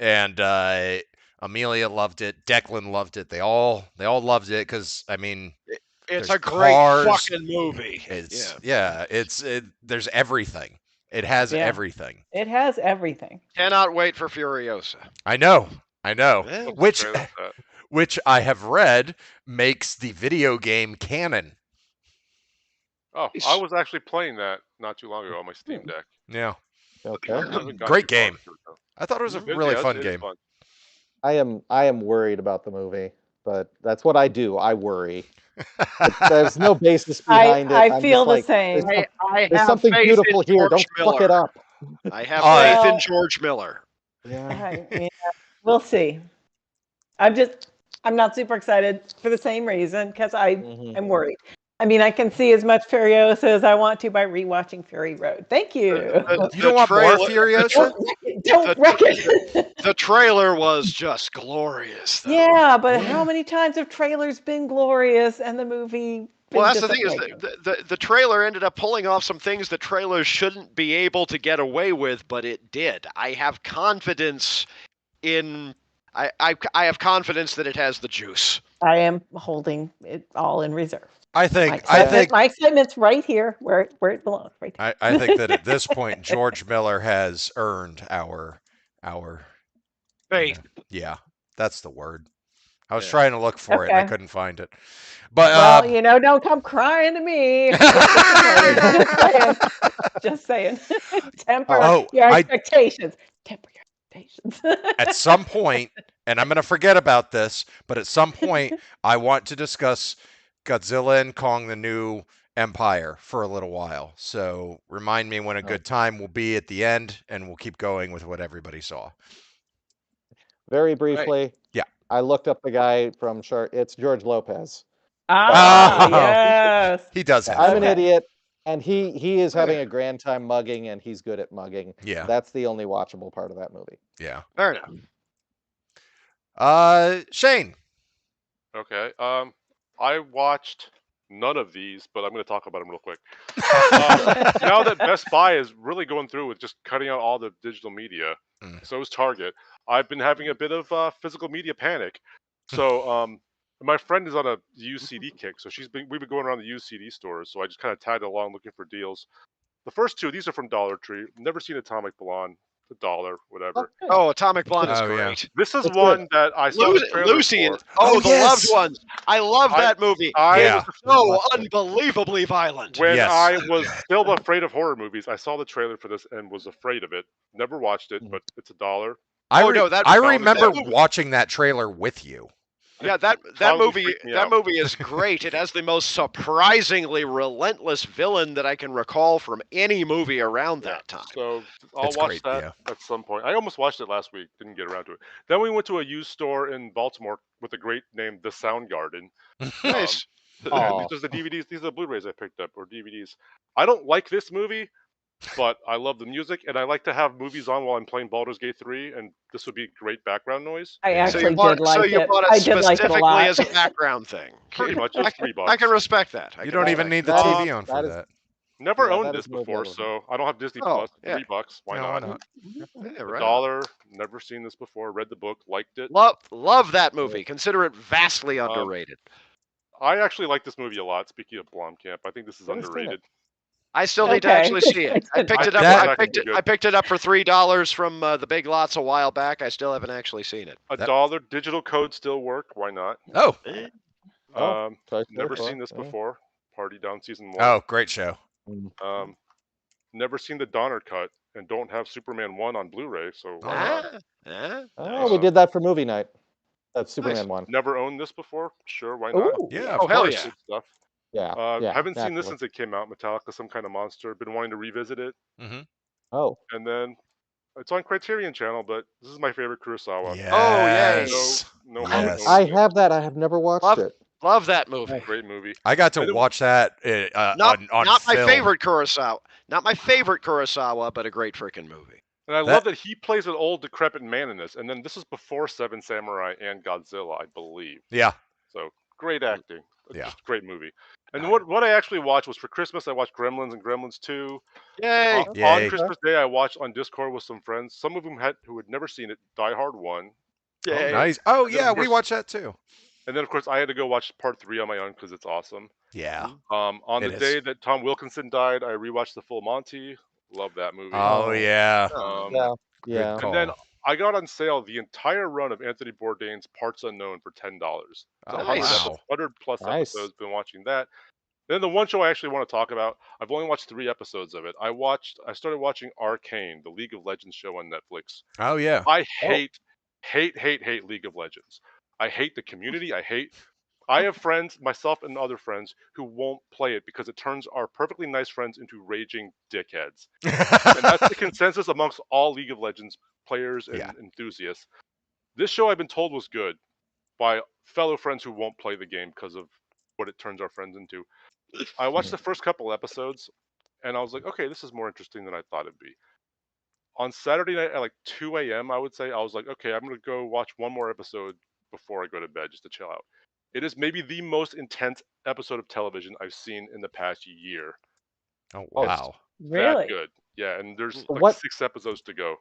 and Amelia loved it. Declan loved it. They all loved it because I mean, It's there's a great cars. fucking movie. It's Yeah. there's everything. It has Yeah. everything. It has everything. Cannot wait for Furiosa. I know. Yeah. Which I have read makes the video game canon. Oh, I was actually playing that not too long ago on my Steam Deck. Yeah. Okay. I haven't gotten Great too far game. into it, though. I thought it was a Mhm. really Yeah, fun it is game. fun. I am worried about the movie, but that's what I do. I worry. There's no basis behind it. I I'm feel just the like, same. I there's have something faith beautiful in here. George Don't fuck Miller. it up. I have I- faith in Well- George Miller. Yeah. Yeah, we'll see. I'm not super excited for the same reason because Mhm. I'm worried. I mean, I can see as much Furiosa as I want to by rewatching Fury Road. Thank you. You don't want more Furiosa? Don't wreck it. The trailer was just glorious, though. Yeah, but Yeah. how many times have trailers been glorious and the movie been Well, that's the thing is disappointing? the trailer ended up pulling off some things that trailers shouldn't be able to get away with, but it did. I have confidence in I have confidence that it has the juice. I am holding it all in reserve. I think My excitement's right here where it belongs, right here. I think that at this point George Miller has earned our Faith. yeah, that's the word. I was Yeah. trying to look for it and I Okay. couldn't find it. But Well, don't come crying to me. Just saying. Temper your expectations. Temper your expectations. at some point, and I'm going to forget about this, but at some point I want to discuss Godzilla and Kong the New Empire for a little while. So remind me when a good time will be at the end, and we'll keep going with what everybody saw. Very briefly. Yeah. I looked up the guy from Shark. It's George Lopez. Oh. Yes. He does have I'm an Okay. idiot, and he is having a grand time mugging, and he's good at mugging. Yeah. That's the only watchable part of that movie. Yeah. Fair enough. Shane. Okay. I watched none of these, but I'm going to talk about them real quick. Now that Best Buy is really going through with just cutting out all the digital media, so is Target. I've been having a bit of physical media panic. So my friend is on a used CD kick, so we've been going around the used CD stores. So I just kind of tagged along looking for deals. The first two, these are from Dollar Tree. Never seen Atomic Blonde. $1, whatever. Oh, Atomic Blonde is Oh, yeah. great. This is It's one good. that I saw the trailer Lucy for. and Oh, the yes. loved ones. I love that movie. Yeah. It's so unbelievably violent. When Yes. I was still afraid of horror movies, I saw the trailer for this and was afraid of it. Never watched it, but it's $1. I that remember movie- watching that trailer with you. Yeah, that Probably movie freaked me out. is great. It has the most surprisingly relentless villain that I can recall from any movie around that time. So I'll It's watch great, that yeah. at some point. I almost watched it last week, didn't get around to it. Then we went to a used store in Baltimore with a great name, The Soundgarden. Nice. Aw. These are the DVDs. These are the Blu-rays I picked up, or DVDs. I don't like this movie, but I love the music, and I like to have movies on while I'm playing Baldur's Gate 3, and this would be great background noise. I So actually you bought, did like you it. bought I it did like it a specifically lot. as a background thing. Pretty much, it's $3. I can respect that. You don't even need the That TV is- on for that is- that. Never Yeah, owned that this is movie before, over. so I don't have Disney Oh, Plus. yeah. $3. Why No, not? why not? Yeah, A right. $1. Never seen this before. Read the book. Liked it. Love that movie. Consider it vastly underrated. I actually like this movie a lot. Speaking of Blomkamp, I think this is Never seen it. underrated. I still need to Okay. actually see it. I picked it up. That- I picked it up for $3 from the Big Lots a while back. I still haven't actually seen it. $1 digital code still work. Why not? Oh. Oh, Toy Story Never 4, seen this yeah. before. Party Down season 1. Oh, great show. Never seen the Donner cut and don't have Superman 1 on Blu-ray, so why not? Oh, we did that for movie night. That's Superman Nice. 1. Never owned this before. Sure, why not? Ooh. Yeah. Oh, of hell course. yeah. Good stuff. Yeah. Haven't seen this naturally. since it came out. Metallica, Some Kind of Monster. Been wanting to revisit it, Oh, and then it's on Criterion Channel. But this is my favorite Kurosawa. Yes. No, Yes. I have that. I have never watched it. Love that movie. Great movie. I got to And it- watch that Not on my film. favorite Kurosawa. Not my favorite Kurosawa, but a great freaking movie. And I love that he plays an old, decrepit man in this. And then this is before Seven Samurai and Godzilla, I believe. Yeah. So great acting. Yeah. Just a great movie. And what I actually watched was for Christmas. I watched Gremlins and Gremlins 2. Yay! Yay. On Christmas Day, I watched on Discord with some friends. Some of them who had never seen it. Die Hard 1. Oh, Yay! nice. Oh, And then, yeah, of we course, watched that too. and then of course I had to go watch Part 3 on my own because it's awesome. Yeah. On It the is. day that Tom Wilkinson died, I rewatched The Full Monty. Love that movie. Oh, yeah. Yeah. Yeah. Good And then call. I got on sale the entire run of Anthony Bourdain's Parts Unknown for $10. It's Oh, 100, Nice. wow. 100 plus Nice. episodes. Been watching that. Then the one show I actually want to talk about, I've only watched 3 episodes of it. I started watching Arcane, the League of Legends show on Netflix. Oh, yeah. I hate League of Legends. I hate the community. I have friends, myself and other friends, who won't play it because it turns our perfectly nice friends into raging dickheads. And that's the consensus amongst all League of Legends players and Yeah. enthusiasts. This show I've been told was good by fellow friends who won't play the game because of what it turns our friends into. I watched the first couple episodes and I was like, okay, this is more interesting than I thought it'd be. On Saturday night at like 2 a.m., I would say, I was like, okay, I'm going to go watch one more episode before I go to bed just to chill out. It is maybe the most intense episode of television I've seen in the past year. Oh, wow. Really? That good. Yeah, and there's like What- 6 episodes to go.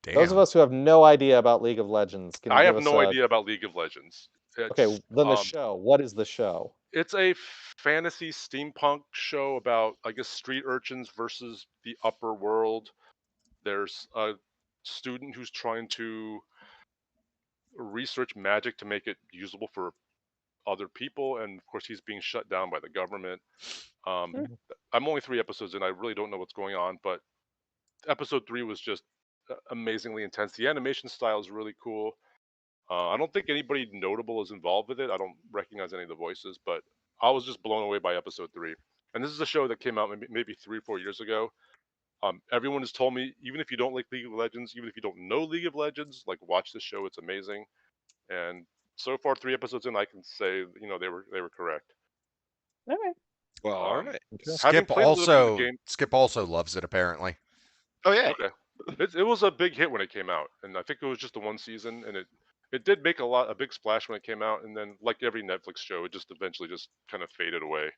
Damn. Those of us who have no idea about League of Legends, can you I give have us no a... idea about League of Legends. Okay, It's, then the show. What is the show? It's a fantasy steampunk show about, I guess, street urchins versus the upper world. There's a student who's trying to research magic to make it usable for other people, and of course he's being shut down by the government. I'm only 3 episodes in. I really don't know what's going on, but episode 3 was just amazingly intense. The animation style is really cool. I don't think anybody notable is involved with it. I don't recognize any of the voices, but I was just blown away by episode 3. And this is a show that came out maybe 3 or 4 years ago. Everyone has told me, even if you don't like League of Legends, even if you don't know League of Legends, like watch this show. It's amazing. And so far, 3 episodes in, I can say, they were correct. All right. Well, all right. Skip played a little bit of the also game- Skip also loves it apparently. Oh yeah. Okay. It was a big hit when it came out, and I think it was just the one season, and it did make a big splash when it came out, and then like every Netflix show, it just eventually just kind of faded away.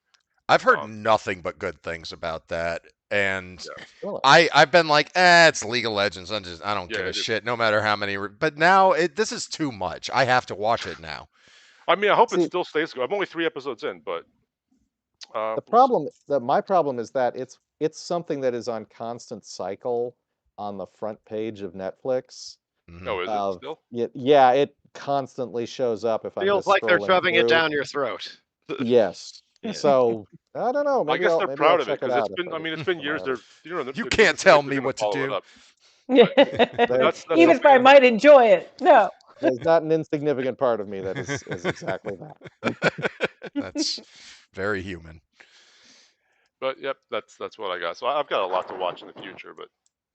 I've heard nothing but good things about that, and Really? I've been like, it's League of Legends. I don't give Yeah, a it is. shit, no matter how many. But now this is too much. I have to watch it now. I mean, I hope it See- still stays good. I'm only 3 episodes in, but My problem is that it's something that is on constant cycle on the front page of Netflix. Mhm. Oh, is it still? Yeah, it constantly shows up if I'm Feels just like they're scrolling shoving it through. down your throat. Yes. Yeah. So I don't know. Maybe I guess I'll, they're maybe proud I'll of it check it because out. it's been. I mean, it's been years. They're You it can't seems tell like me they're what to gonna follow do. it up. Even That's if I might enjoy it. No. There's not an insignificant part of me that is exactly that. That's very human. But yep, that's what I got. So I've got a lot to watch in the future, but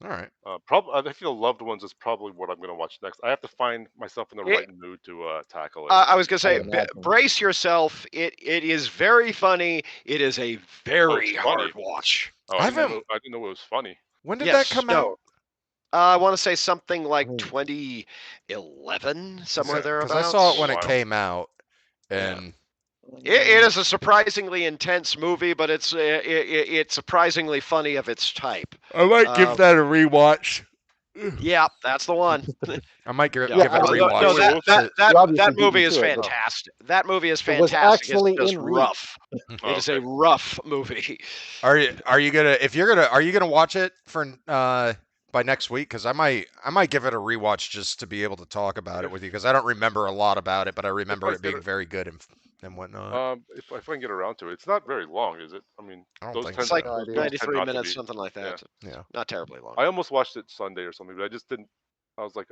All right. probably I feel Loved Ones is probably what I'm going to watch next. I have to find myself in the Yeah. right mood to tackle it. I was gonna say, imagine. brace yourself. It is very funny. It is a very it's funny. hard watch. Oh, I I didn't haven't- know it was funny. When did Yes, that come no. out? I want to say something like Oh. 2011, somewhere Because thereabouts. I saw it when Wow. it came out, Yeah. and It is a surprisingly intense movie, but it's surprisingly funny of its type. I might give that a rewatch. Yeah, that's the one. I might give it Yeah, a I- rewatch. No, You that obviously movie beat me is to it. fantastic. That movie is It was fantastic. actually It's just in reach. rough. It is a rough movie. Are you gonna watch it for by next week? Because I might give it a rewatch just to be able to talk about it with you, because I don't remember a lot about it, but I remember I it being get it- very good and whatnot. If I can get around to it, it's not very long, is it? I mean, I don't those think tend It's like so. those tend 93 not to minutes, be. something like that. Yeah. Not terribly long. I almost watched it Sunday or something, but I just didn't. I was like,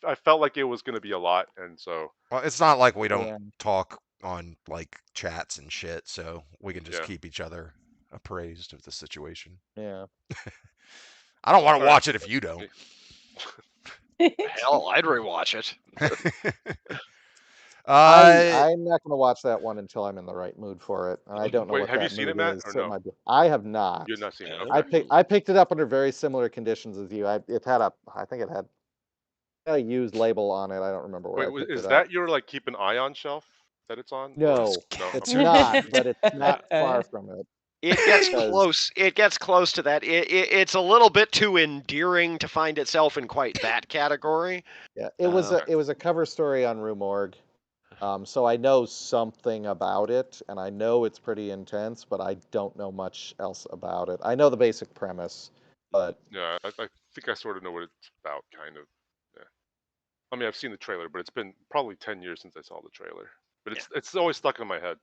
I felt like it was going to be a lot, and so Well, it's not like we don't Yeah. talk on like chats and shit, so we can just Yeah. keep each other appraised of the situation. Yeah. I don't want to Alright. watch it if you don't. Hell, I'd rewatch it. I'm not going to watch that one until I'm in the right mood for it. And I don't know Wait, what have that you seen it, mood Matt, is. or so it no? might be- I have not. you're not seeing it. Yeah. Okay. I picked it up under very similar conditions as you. I think it had a used label on it. I don't remember where Wait, I picked is it that up. your like keep an eye on shelf? that it's on? No, No, it's okay. not, but it's not far from it. It gets Because- close. It gets close to that. It's a little bit too endearing to find itself in quite that category. Yeah, it was a cover story on Rue Morgue. So I know something about it, and I know it's pretty intense, but I don't know much else about it. I know the basic premise, but Yeah, I think I sort of know what it's about, kind of. Yeah. I mean, I've seen the trailer, but it's been probably 10 years since I saw the trailer. But it's always stuck in my head.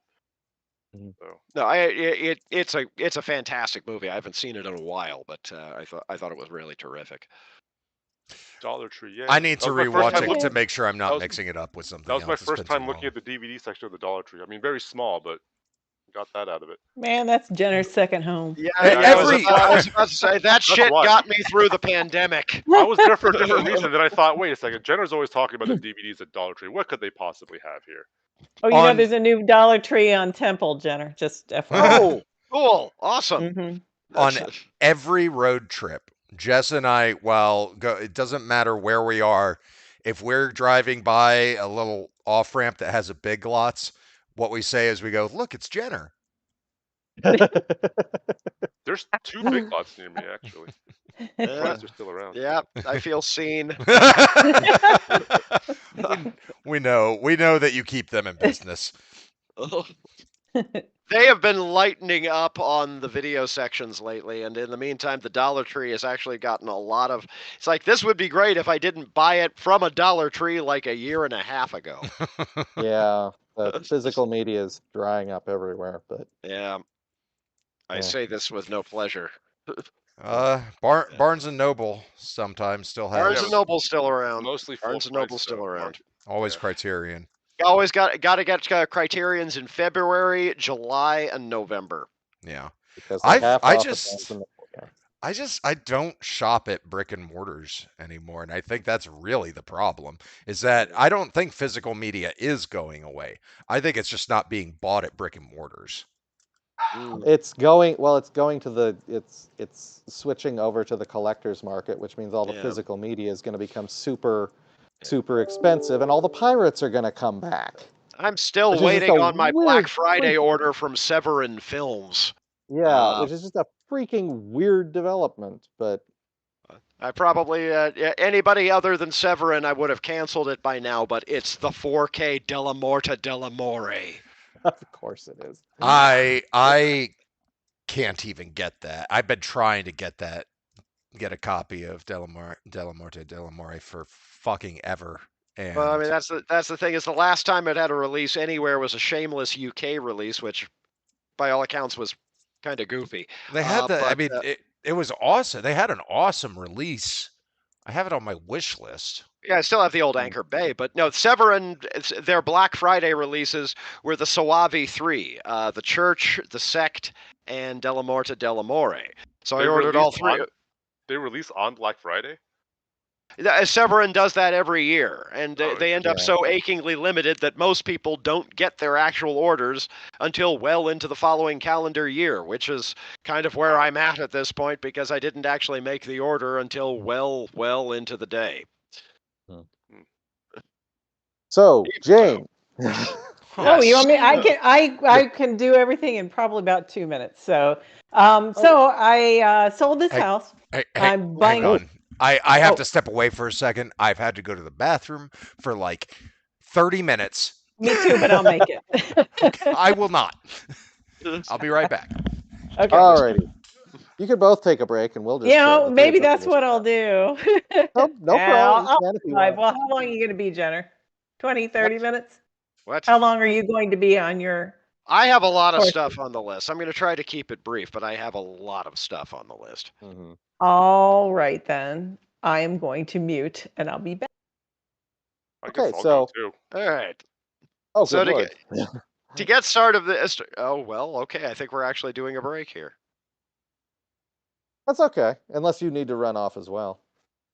Mhm. So. No, it's a fantastic movie. I haven't seen it in a while, but I thought it was really terrific. Dollar Tree, yeah. I need to That was my first rewatch time it looking- to make sure I'm that not was- mixing it up with something That was else. my It's first been too time looking long. at the DVD section of the Dollar Tree. I mean, very small, but got that out of it. Man, that's Jenner's second home. Yeah, Hey, I was every- about to say that shit why. got me through the pandemic. I was there for a different reason. Then I thought, wait a second, Jenner's always talking about the DVDs at Dollar Tree. What could they possibly have here? Oh, you know, On- there's a new Dollar Tree on Temple, Jenner. Just FYI. Oh, cool, awesome. hmm On every road trip, Jess and I, it doesn't matter where we are, if we're driving by a little off ramp that has a Big Lots, what we say is we go, look, it's Jenner. There's 2 Big Lots near me, actually. Yeah, They're still around. yeah, I feel seen. we know that you keep them in business. They have been lightening up on the video sections lately, and in the meantime, the Dollar Tree has actually gotten a lot of. It's like, this would be great if I didn't buy it from a Dollar Tree like a year and a half ago. yeah, the physical media is drying up everywhere. But Yeah, I Yeah. say this with no pleasure. Barnes and Noble sometimes still has Barnes and Noble's still around. Mostly full Barnes and price, Noble's still though, around. Mark. always Yeah. Criterion. You always got to get Criterions in February, July, and November. Yeah. because I they're half off at just- Barnes and Noble, yeah. I don't shop at brick and mortars anymore, and I think that's really the problem. Is that I don't think physical media is going away. I think it's just not being bought at brick and mortars. It's going to it's switching over to the collector's market, which means all the Yeah. physical media is going to become super expensive, and all the pirates are going to come back. I'm still Which is just waiting a on my weird Black Friday freaking- order from Severin Films. Yeah, which is just a freaking weird development, but I probably anybody other than Severin, I would have canceled it by now. But it's the 4K Della Morta Della More. of course it is. I can't even get that. I've been trying to get a copy of Morte Della More for fucking ever. And Well, I mean, that's the thing, is the last time it had a release anywhere was a Shameless UK release, which by all accounts was kind of goofy. they had but, I mean, it was awesome. They had an awesome release. I have it on my wish list. Yeah, I still have the old Anchor Bay, but no, Severin, their Black Friday releases were the Soavi 3, the Church, the Sect, and Della Morta Della More. So I They ordered all release three. They release on Black Friday? Severin does that every year, and Oh, they end up yeah. so achingly limited that most people don't get their actual orders until well into the following calendar year, which is kind of where I'm at this point, because I didn't actually make the order until well into the day. So, Jane. Oh, you Yes. want me? I can do everything in probably about 2 minutes. So, I sold this Hey, house. Hey, I'm hang buying- on. I have Oh. to step away for a second. I've had to go to the bathroom for like 30 minutes. Me too, but I'll make it. I will not. I'll be right back. Okay. Alrighty. You could both take a break, and we'll just. You the know, three maybe of us that's will what just I'll do. chat. No Yeah, problem. I'll You can if you drive. want. Well, how long are you going to be, Jenner? 20, 30 minutes? What? How long are you going to be on your... I have a lot of Course. stuff on the list. I'm going to try to keep it brief, but I have a lot of stuff on the list. Mhm. All right, then. I am going to mute, and I'll be back. I guess Okay, I'll so- go too. All right. Oh, So good to lord. To get started this, oh well, okay. I think we're actually doing a break here. That's okay, unless you need to run off as well.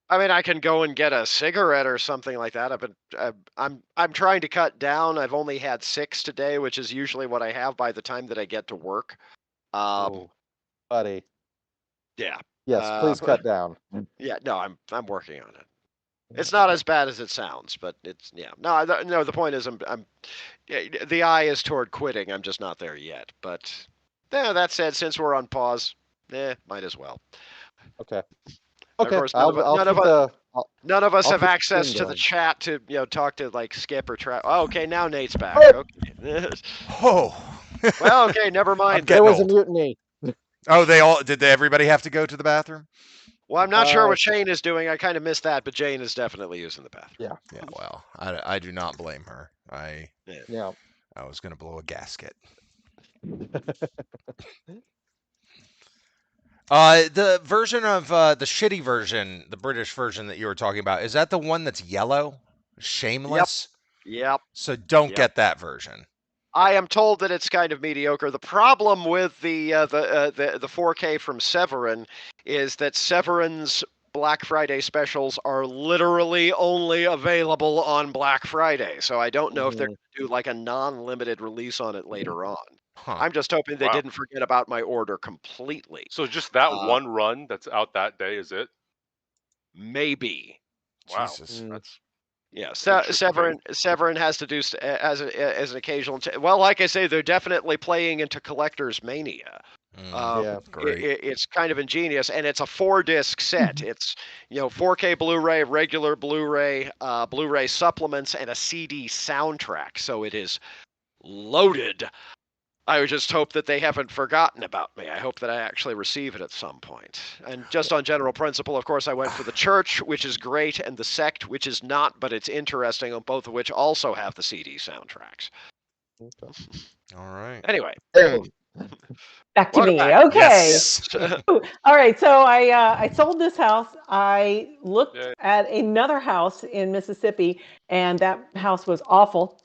I mean, I can go and get a cigarette or something like that. I'm trying to cut down. I've only had 6 today, which is usually what I have by the time that I get to work. Oh, buddy. Yeah, Yes, please cut down. yeah. No, I'm working on it. It's not as bad as it sounds, but it's No, no. The point is, the eye is toward quitting. I'm just not there yet. But that said, since we're on pause, might as well. Okay. Of Okay. course, none of us I'll have keep the access stream to the going. chat to talk to like Skip or Trav. Oh, okay, now Nate's back. Oh! Okay. Oh. Well, okay, never mind. getting There was old. a mutiny. Oh, did everybody have to go to the bathroom? Well, I'm not sure what Shane is doing. I kind of missed that, but Jane is definitely using the bathroom. Yeah. Yeah, well, I do not blame her. Yeah. I was going to blow a gasket. The version of the shitty version, the British version that you were talking about, is that the one that's yellow? Shameless? Yep. So don't Yep. get that version. I am told that it's kind of mediocre. The problem with the 4K from Severin is that Severin's Black Friday specials are literally only available on Black Friday. So I don't know if they're going to do like a non-limited release on it later on. Huh. I'm just hoping they Wow. didn't forget about my order completely. So just that one run that's out that day is it? Maybe. Wow. Jesus. That's Yeah, interesting. Severin has to do as an occasional. Well, like I say, they're definitely playing into collector's mania. Yeah. Great. It's kind of ingenious, and it's a 4-disc set. It's 4K Blu-ray, regular Blu-ray, Blu-ray supplements, and a CD soundtrack. So it is loaded. I would just hope that they haven't forgotten about me. I hope that I actually receive it at some point. And just on general principle, of course, I went for the church, which is great, and the sect, which is not, but it's interesting, both of which also have the CD soundtracks. Okay. All right. Anyway. Back to me. Back. Okay. Yes. All right. So I sold this house. I looked Yay. at another house in Mississippi, and that house was awful.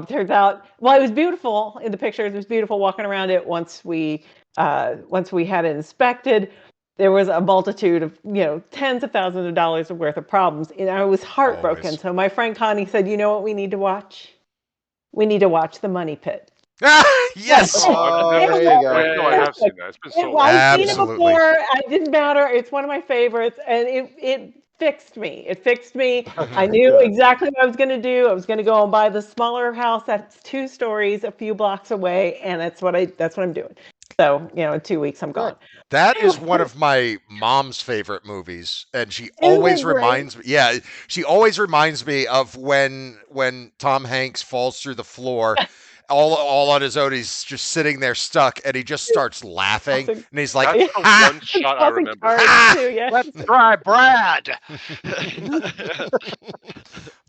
Turns out, well, it was beautiful in the pictures. It was beautiful walking around it. Once we had it inspected, there was a multitude of tens of thousands of dollars worth of problems, and I was heartbroken. Always. So my friend Connie said, "You know what we need to watch? We need to watch The Money Pit." Yes. Oh, there you go. Wait, no, I have seen that. It's been so long. I've seen it Absolutely. before. It didn't matter. It's one of my favorites, and it fixed me. It fixed me. I knew Good. exactly what I was going to do. I was going to go and buy the smaller house that's 2 stories, a few blocks away, and that's what I'm doing. So in 2 weeks I'm gone. That is one of my mom's favorite movies, and she Isn't always it great? reminds me. Yeah, she always reminds me of when Tom Hanks falls through the floor, all on his own. He's just sitting there stuck, and he just starts laughing, and he's like, That's the "Ha!" one shot I remember. Ah! Too, yes. Let's try Brad.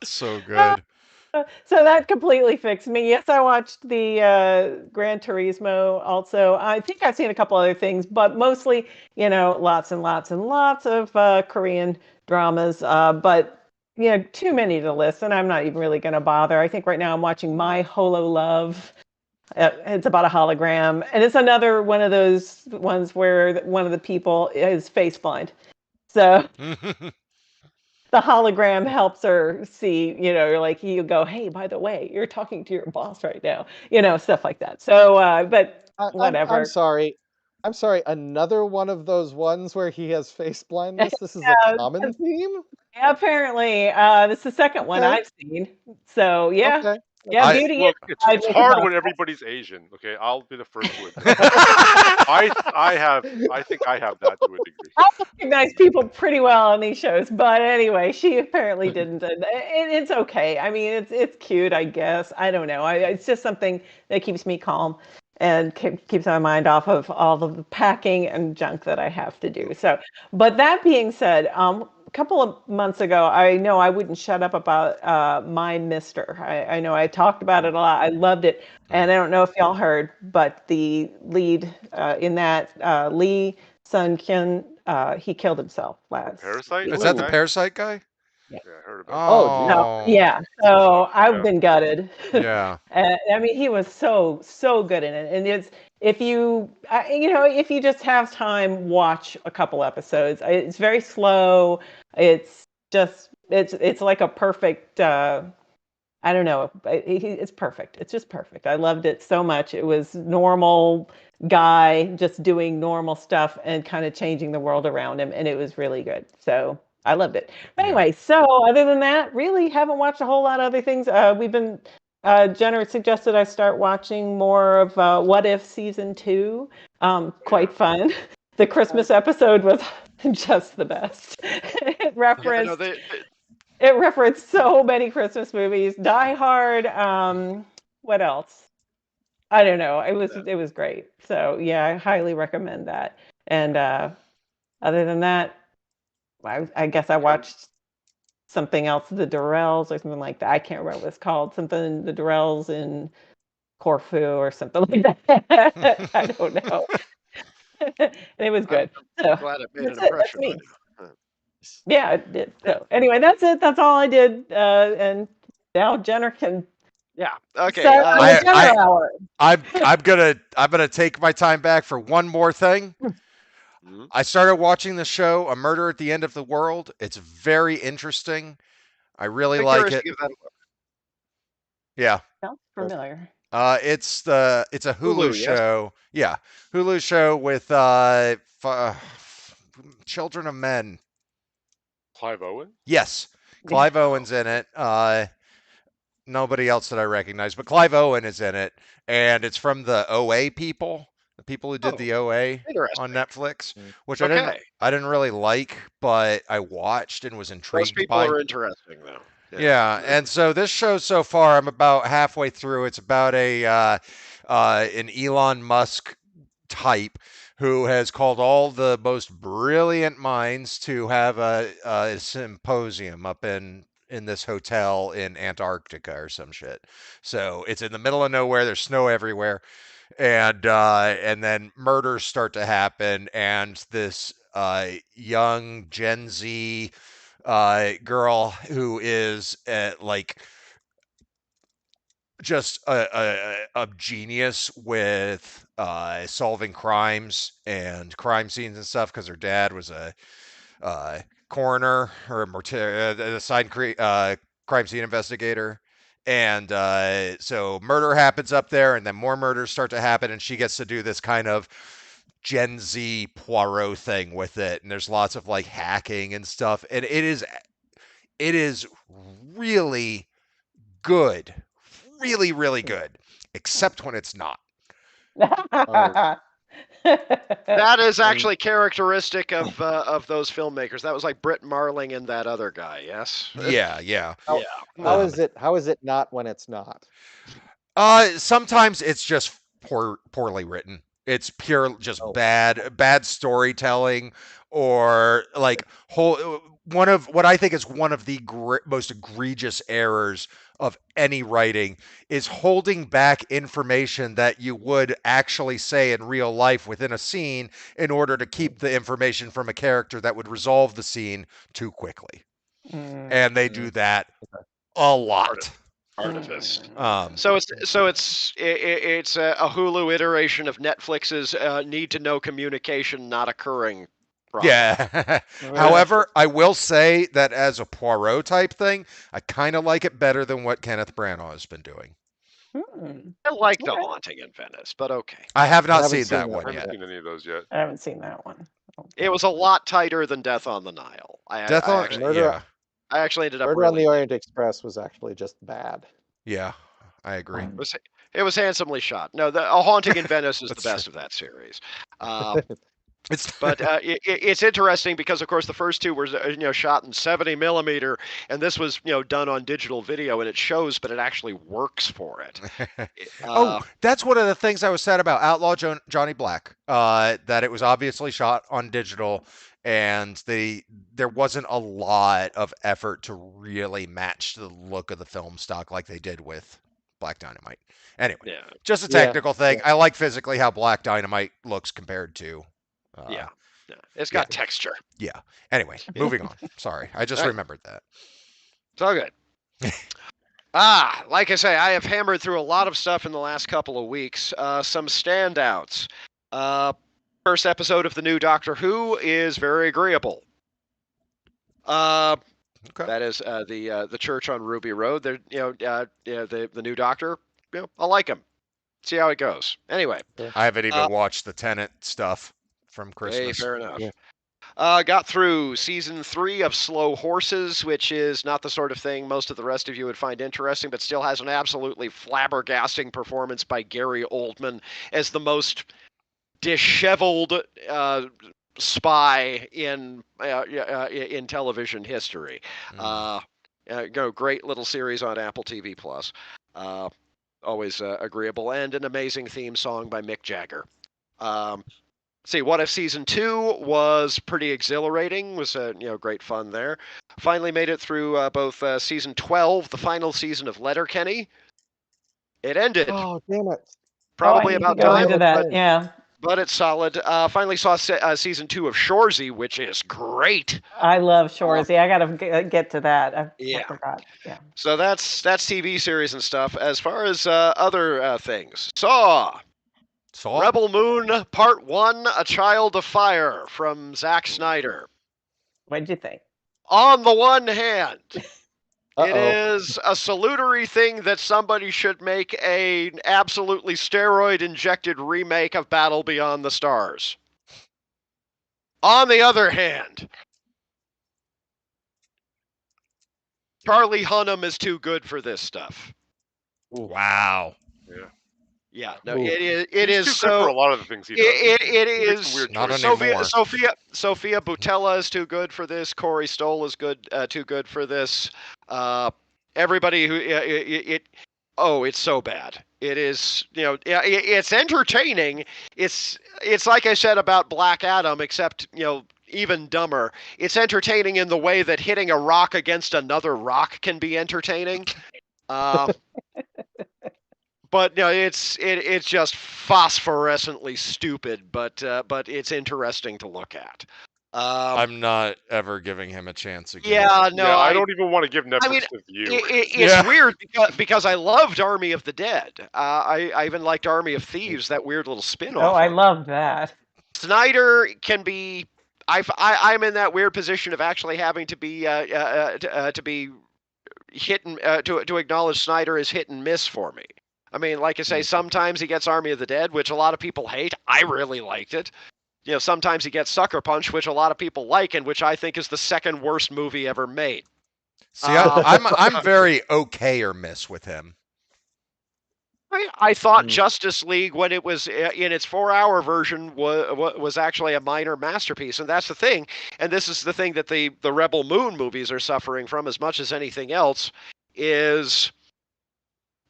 So good. So that completely fixed me. Yes, I watched the Gran Turismo also. I think I've seen a couple other things, but mostly, lots and lots and lots of Korean dramas. But too many to list, and I'm not even really going to bother. I think right now I'm watching My Holo Love. It's about a hologram, and it's another one of those ones where one of the people is face blind. So the hologram helps her see, you go, hey, by the way, you're talking to your boss right now, stuff like that. So, but whatever. I'm sorry. Another one of those ones where he has face blindness. This is a common theme. Yeah, apparently, this is the second one Okay. I've seen. So yeah, Okay. Beauty. Look, it's hard when everybody's Asian. Okay, I'll be the first to admit. I think I have that to a degree. I recognize people pretty well on these shows, but anyway, she apparently didn't. And it's okay. I mean, it's cute, I guess. I don't know. It's just something that keeps me calm and keeps my mind off of all of the packing and junk that I have to do. So, but that being said, a couple of months ago, I know I wouldn't shut up about My Mister. I know I talked about it a lot. I loved it. And I don't know if y'all heard, but the lead in that, Lee Sun-kyun, he killed himself last Parasite? week. Is that the Okay. Parasite guy? Yeah, I heard about Oh, Yeah, so I've Yeah. been gutted. Yeah. I mean, he was so good in it, and if you just have time, watch a couple episodes. It's very slow. It's just it's like a perfect. I don't know. It's perfect. It's just perfect. I loved it so much. It was normal guy just doing normal stuff and kind of changing the world around him, and it was really good. So I loved it. But Yeah. anyway, so other than that, really haven't watched a whole lot of other things. We've been Jenner suggested I start watching more of What If season 2. Quite fun. The Christmas episode was just the best. It Yeah, no, referenced so many Christmas movies. Die Hard. What else? I don't know. It was great. So yeah, I highly recommend that. And other than that, I guess I watched something else, The Durrells or something like that. I can't remember what it's called. Something The Durrells in Corfu or something like that. I don't know. And it was good. So glad it made an that's it. That's impression me. on you. Yeah, it did. So anyway, that's it. That's all I did. And now Jenner can Yeah. Okay. start on the Jenner hour. I'm gonna take my time back for one more thing. Mhm. I started watching the show A Murder at the End of the World. It's very interesting. I really I'm like curious it. to give that a look. Yeah. Sounds familiar. It's a Hulu Hulu, yes? show. Yeah, Hulu show with Children of Men. Clive Owen? Yes, Clive Owen's in it. Nobody else that I recognize, but Clive Owen is in it, and it's from the OA people, the people who did the OA Interesting. on Netflix, which Okay. I didn't really like, but I watched and was Those intrigued people by. are interesting, though. Yeah, and so this show so far, I'm about halfway through. It's about an Elon Musk type who has called all the most brilliant minds to have a symposium up in this hotel in Antarctica or some shit. So it's in the middle of nowhere. There's snow everywhere, and then murders start to happen, and this young Gen Z girl who is like just a genius with solving crimes and crime scenes and stuff because her dad was a coroner or a crime scene investigator. And so murder happens up there, and then more murders start to happen, and she gets to do this kind of Gen Z Poirot thing with it. And there's lots of like hacking and stuff, and it is really good, really, really good, except when it's not. That is actually characteristic of those filmmakers. That was like Britt Marling and that other guy. Yes. Yeah. How is it not when it's not? Sometimes it's just poorly written. It's pure just bad storytelling, or like one of what I think is one of the most egregious errors of any writing is holding back information that you would actually say in real life within a scene in order to keep the information from a character that would resolve the scene too quickly. And they do that a lot. Artifice. So it's a Hulu iteration of Netflix's need to know communication not occurring. Problem. Yeah. However, I will say that as a Poirot type thing, I kind of like it better than what Kenneth Branagh has been doing. I like The Haunting in Venice, but okay. I have not seen that one I yet. haven't seen any of those yet. I haven't seen that one. It was a lot tighter than Death on the Nile. I actually ended up Murder on the Orient Express was actually just bad. Yeah, I agree. It was handsomely shot. No, A Haunting in Venice is the best of that series. But it's interesting because, of course, the first two were shot in 70 millimeter, and this was done on digital video, and it shows, but it actually works for it. That's one of the things I was sad about Outlaw Johnny Black. That it was obviously shot on digital, and there wasn't a lot of effort to really match the look of the film stock like they did with Black Dynamite. Anyway, just a technical thing. I like physically how Black Dynamite looks compared to. It's got texture. Yeah. Anyway, moving on. Sorry, I just remembered that. It's all good. Like I say, I have hammered through a lot of stuff in the last couple of weeks. Some standouts. First episode of the new Doctor Who is very agreeable. That is the church on Ruby Road. They're the new Doctor. I like him. See how it goes. Anyway, I haven't even watched the Tenet stuff from Christmas. Hey, fair enough. Got through season 3 of Slow Horses, which is not the sort of thing most of the rest of you would find interesting, but still has an absolutely flabbergasting performance by Gary Oldman as the most disheveled spy in television history. Great little series on Apple TV Plus. Always agreeable, and an amazing theme song by Mick Jagger. See, What If Season 2 was pretty exhilarating, was great fun there. Finally made it through both Season 12, the final season of Letterkenny. It ended. Oh, damn it. Probably I need about to go time, into that. Yeah, but it's solid. Finally saw Season 2 of Shoresy, which is great. I love Shoresy. I gotta get to that. I forgot. Yeah. So that's TV series and stuff. As far as other things, Saw. Rebel Moon Part 1, A Child of Fire from Zack Snyder. What'd you think? On the one hand, Uh-oh. it is a salutary thing that somebody should make an absolutely steroid-injected remake of Battle Beyond the Stars. On the other hand, Charlie Hunnam is too good for this stuff. Wow. Yeah. Yeah, no, Ooh. it He's is too so. good for a lot of the things he does. It He makes is some weird Not choices. anymore. Sophia Boutella is too good for this. Corey Stoll is too good for this. Everybody who it's so bad. It is, it's entertaining. It's like I said about Black Adam, except even dumber. It's entertaining in the way that hitting a rock against another rock can be entertaining. But it's just phosphorescently stupid, but it's interesting to look at. I'm not ever giving him a chance again. Yeah, no, Yeah, I don't even want to give Netflix mean, the view. it's weird because I loved Army of the Dead. I even liked Army of Thieves, that weird little spin-off. Oh, I love that. Snyder can be. I'm in that weird position of actually having to be hit and to acknowledge Snyder is hit and miss for me. I mean, like I say, sometimes he gets Army of the Dead, which a lot of people hate. I really liked it. Sometimes he gets Sucker Punch, which a lot of people like, and which I think is the second worst movie ever made. See, I'm very okay or miss with him. I thought Justice League, when it was in its 4-hour version, was actually a minor masterpiece, and that's the thing. And this is the thing that the Rebel Moon movies are suffering from as much as anything else. Is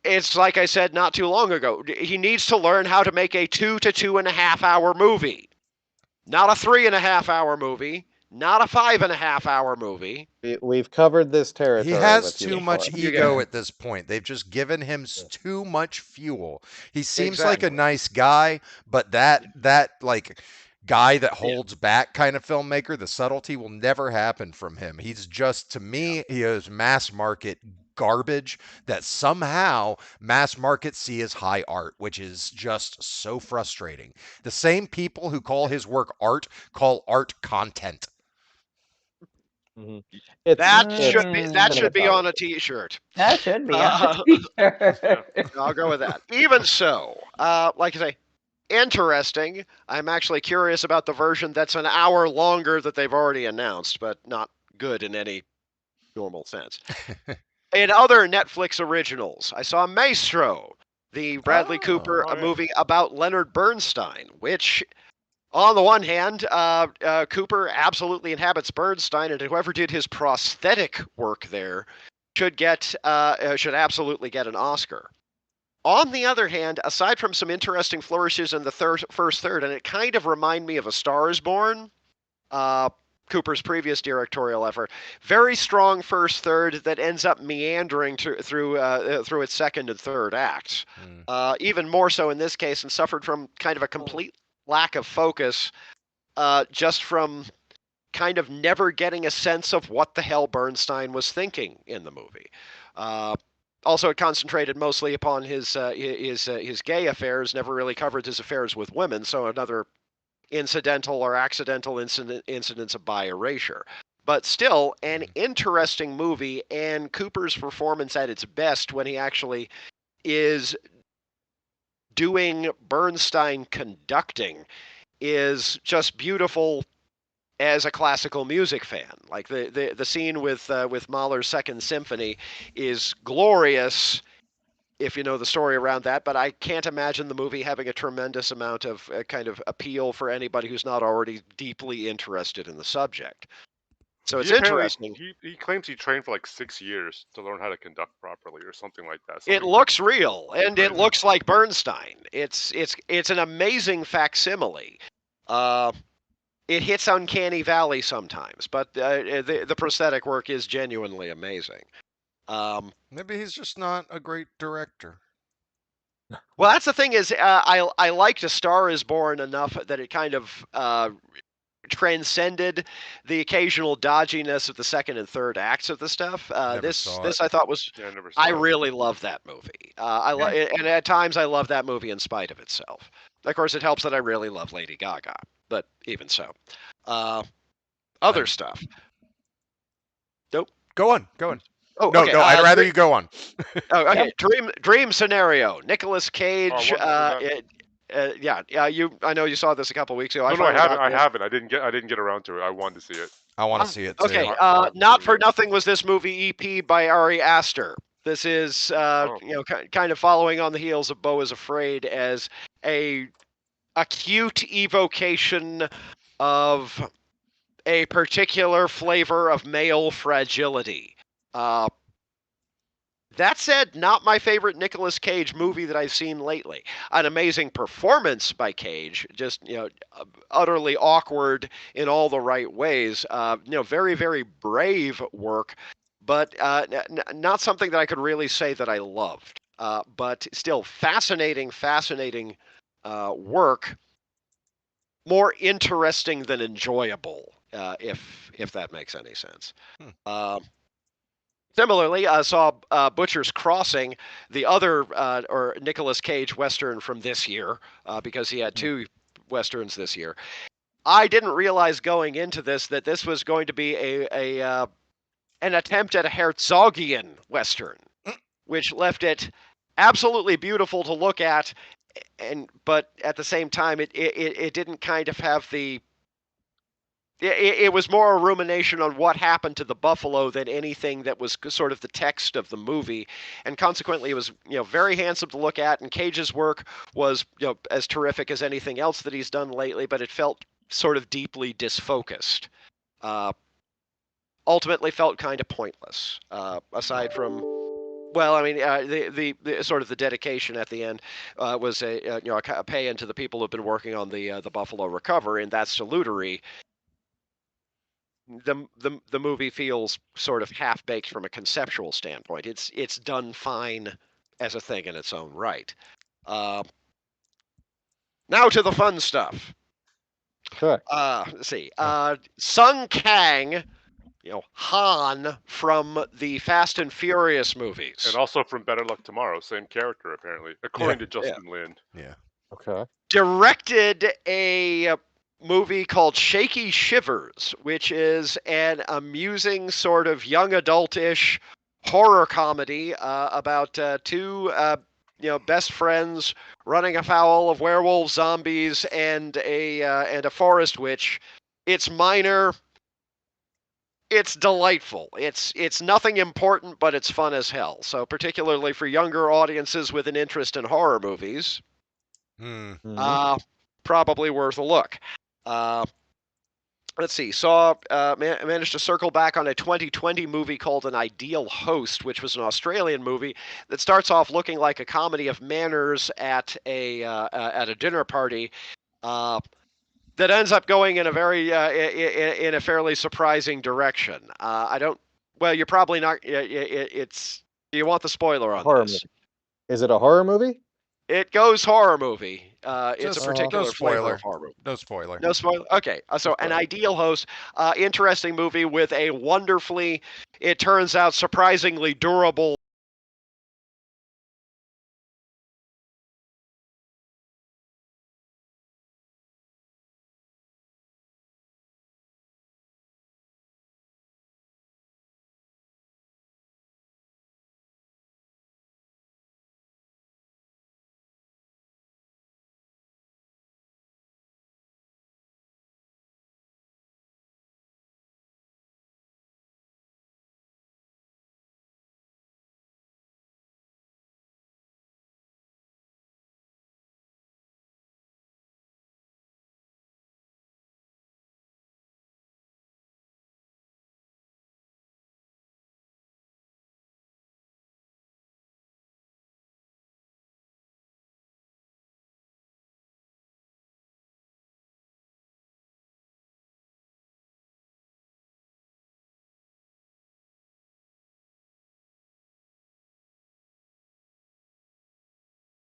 it's like I said not too long ago. He needs to learn how to make a 2 to 2.5 hour movie, not a 3.5 hour movie, not a 5.5 hour movie. We've covered this territory. He has with you too much before. ego at this point. They've just given him too much fuel. He seems like Exactly. a nice guy, but that like guy that holds back kind of filmmaker, the subtlety will never happen from him. He's just, to me, he is mass market garbage that somehow mass markets see as high art, which is just so frustrating. The same people who call his work art call art content. That should be on a T-shirt. That should be on a T-shirt. I'll go with that. Even so, like I say, interesting. I'm actually curious about the version that's an hour longer that they've already announced, but not good in any normal sense. In other Netflix originals, I saw Maestro, the Bradley Cooper movie about Leonard Bernstein, which, on the one hand, Cooper absolutely inhabits Bernstein, and whoever did his prosthetic work there should absolutely get an Oscar. On the other hand, aside from some interesting flourishes in the first third, and it kind of reminded me of A Star is Born, Cooper's previous directorial effort, very strong first third that ends up meandering through its second and third acts. Even more so in this case, and suffered from kind of a complete lack of focus, just from kind of never getting a sense of what the hell Bernstein was thinking in the movie. Also, it concentrated mostly upon his gay affairs, never really covered his affairs with women, so another incidental or accidental incidents of bi erasure. But still, an interesting movie, and Cooper's performance at its best when he actually is doing Bernstein conducting is just beautiful as a classical music fan. Like the scene with Mahler's Second Symphony is glorious if you know the story around that, but I can't imagine the movie having a tremendous amount of kind of appeal for anybody who's not already deeply interested in the subject. So it's interesting. He claims he trained for like 6 years to learn how to conduct properly, or something like that. It looks real, and it looks like Bernstein. It's an amazing facsimile. It hits uncanny valley sometimes, but the prosthetic work is genuinely amazing. Maybe he's just not a great director. Well, that's the thing is, I liked A Star Is Born enough that it kind of transcended the occasional dodginess of the second and third acts of the stuff. This I thought was. Yeah, I really love that movie. And at times I love that movie in spite of itself. Of course, it helps that I really love Lady Gaga, but even so, other stuff. Nope. Go on. Oh, no, okay. no. I'd rather you go on. Oh, okay. Dream scenario. Nicolas Cage. Yeah. I know you saw this a couple weeks ago. No, I haven't. I didn't get around to it. I wanted to see it. I want to see it too. Okay. Not for nothing was this movie EP by Ari Aster. This is kind of following on the heels of Beau is Afraid as a acute evocation of a particular flavor of male fragility. That said, not my favorite Nicolas Cage movie that I've seen lately. An amazing performance by Cage, just utterly awkward in all the right ways. Very, very brave work, but not something that I could really say that I loved. But still fascinating work. More interesting than enjoyable, if that makes any sense. Similarly, I saw Butcher's Crossing, the other or Nicolas Cage Western from this year, because he had two Westerns this year. I didn't realize going into this that this was going to be an attempt at a Herzogian Western, which left it absolutely beautiful to look at, but at the same time, it didn't kind of have the. It was more a rumination on what happened to the buffalo than anything that was sort of the text of the movie, and consequently, it was very handsome to look at. And Cage's work was as terrific as anything else that he's done lately, but it felt sort of deeply disfocused. Ultimately, felt kind of pointless. Aside from, well, I mean, the sort of the dedication at the end was a pay into the people who've been working on the Buffalo Recovery, and that's salutary. The movie feels sort of half-baked from a conceptual standpoint. It's done fine as a thing in its own right. Now to the fun stuff. Sure. Let's see. Sung Kang, Han from the Fast and Furious movies. And also from Better Luck Tomorrow, same character apparently, according to Justin Lin. Yeah. Okay. Directed a movie called Shaky Shivers, which is an amusing sort of young adult-ish horror comedy about two best friends running afoul of werewolves, zombies, and a forest witch. It's minor. It's delightful. It's nothing important, but it's fun as hell. So particularly for younger audiences with an interest in horror movies, probably worth a look. Let's see. Managed to circle back on a 2020 movie called An Ideal Host, which was an Australian movie that starts off looking like a comedy of manners at a dinner party, that ends up going in a very in a fairly surprising direction. Well, you're probably not. It's. Do you want the spoiler on Horror this? movie. Is it a horror movie? It goes horror movie. It's a particular no flavor spoiler. of horror movie. No spoiler. No spoiler. Okay, so An Ideal Host, interesting movie with a wonderfully, it turns out, surprisingly durable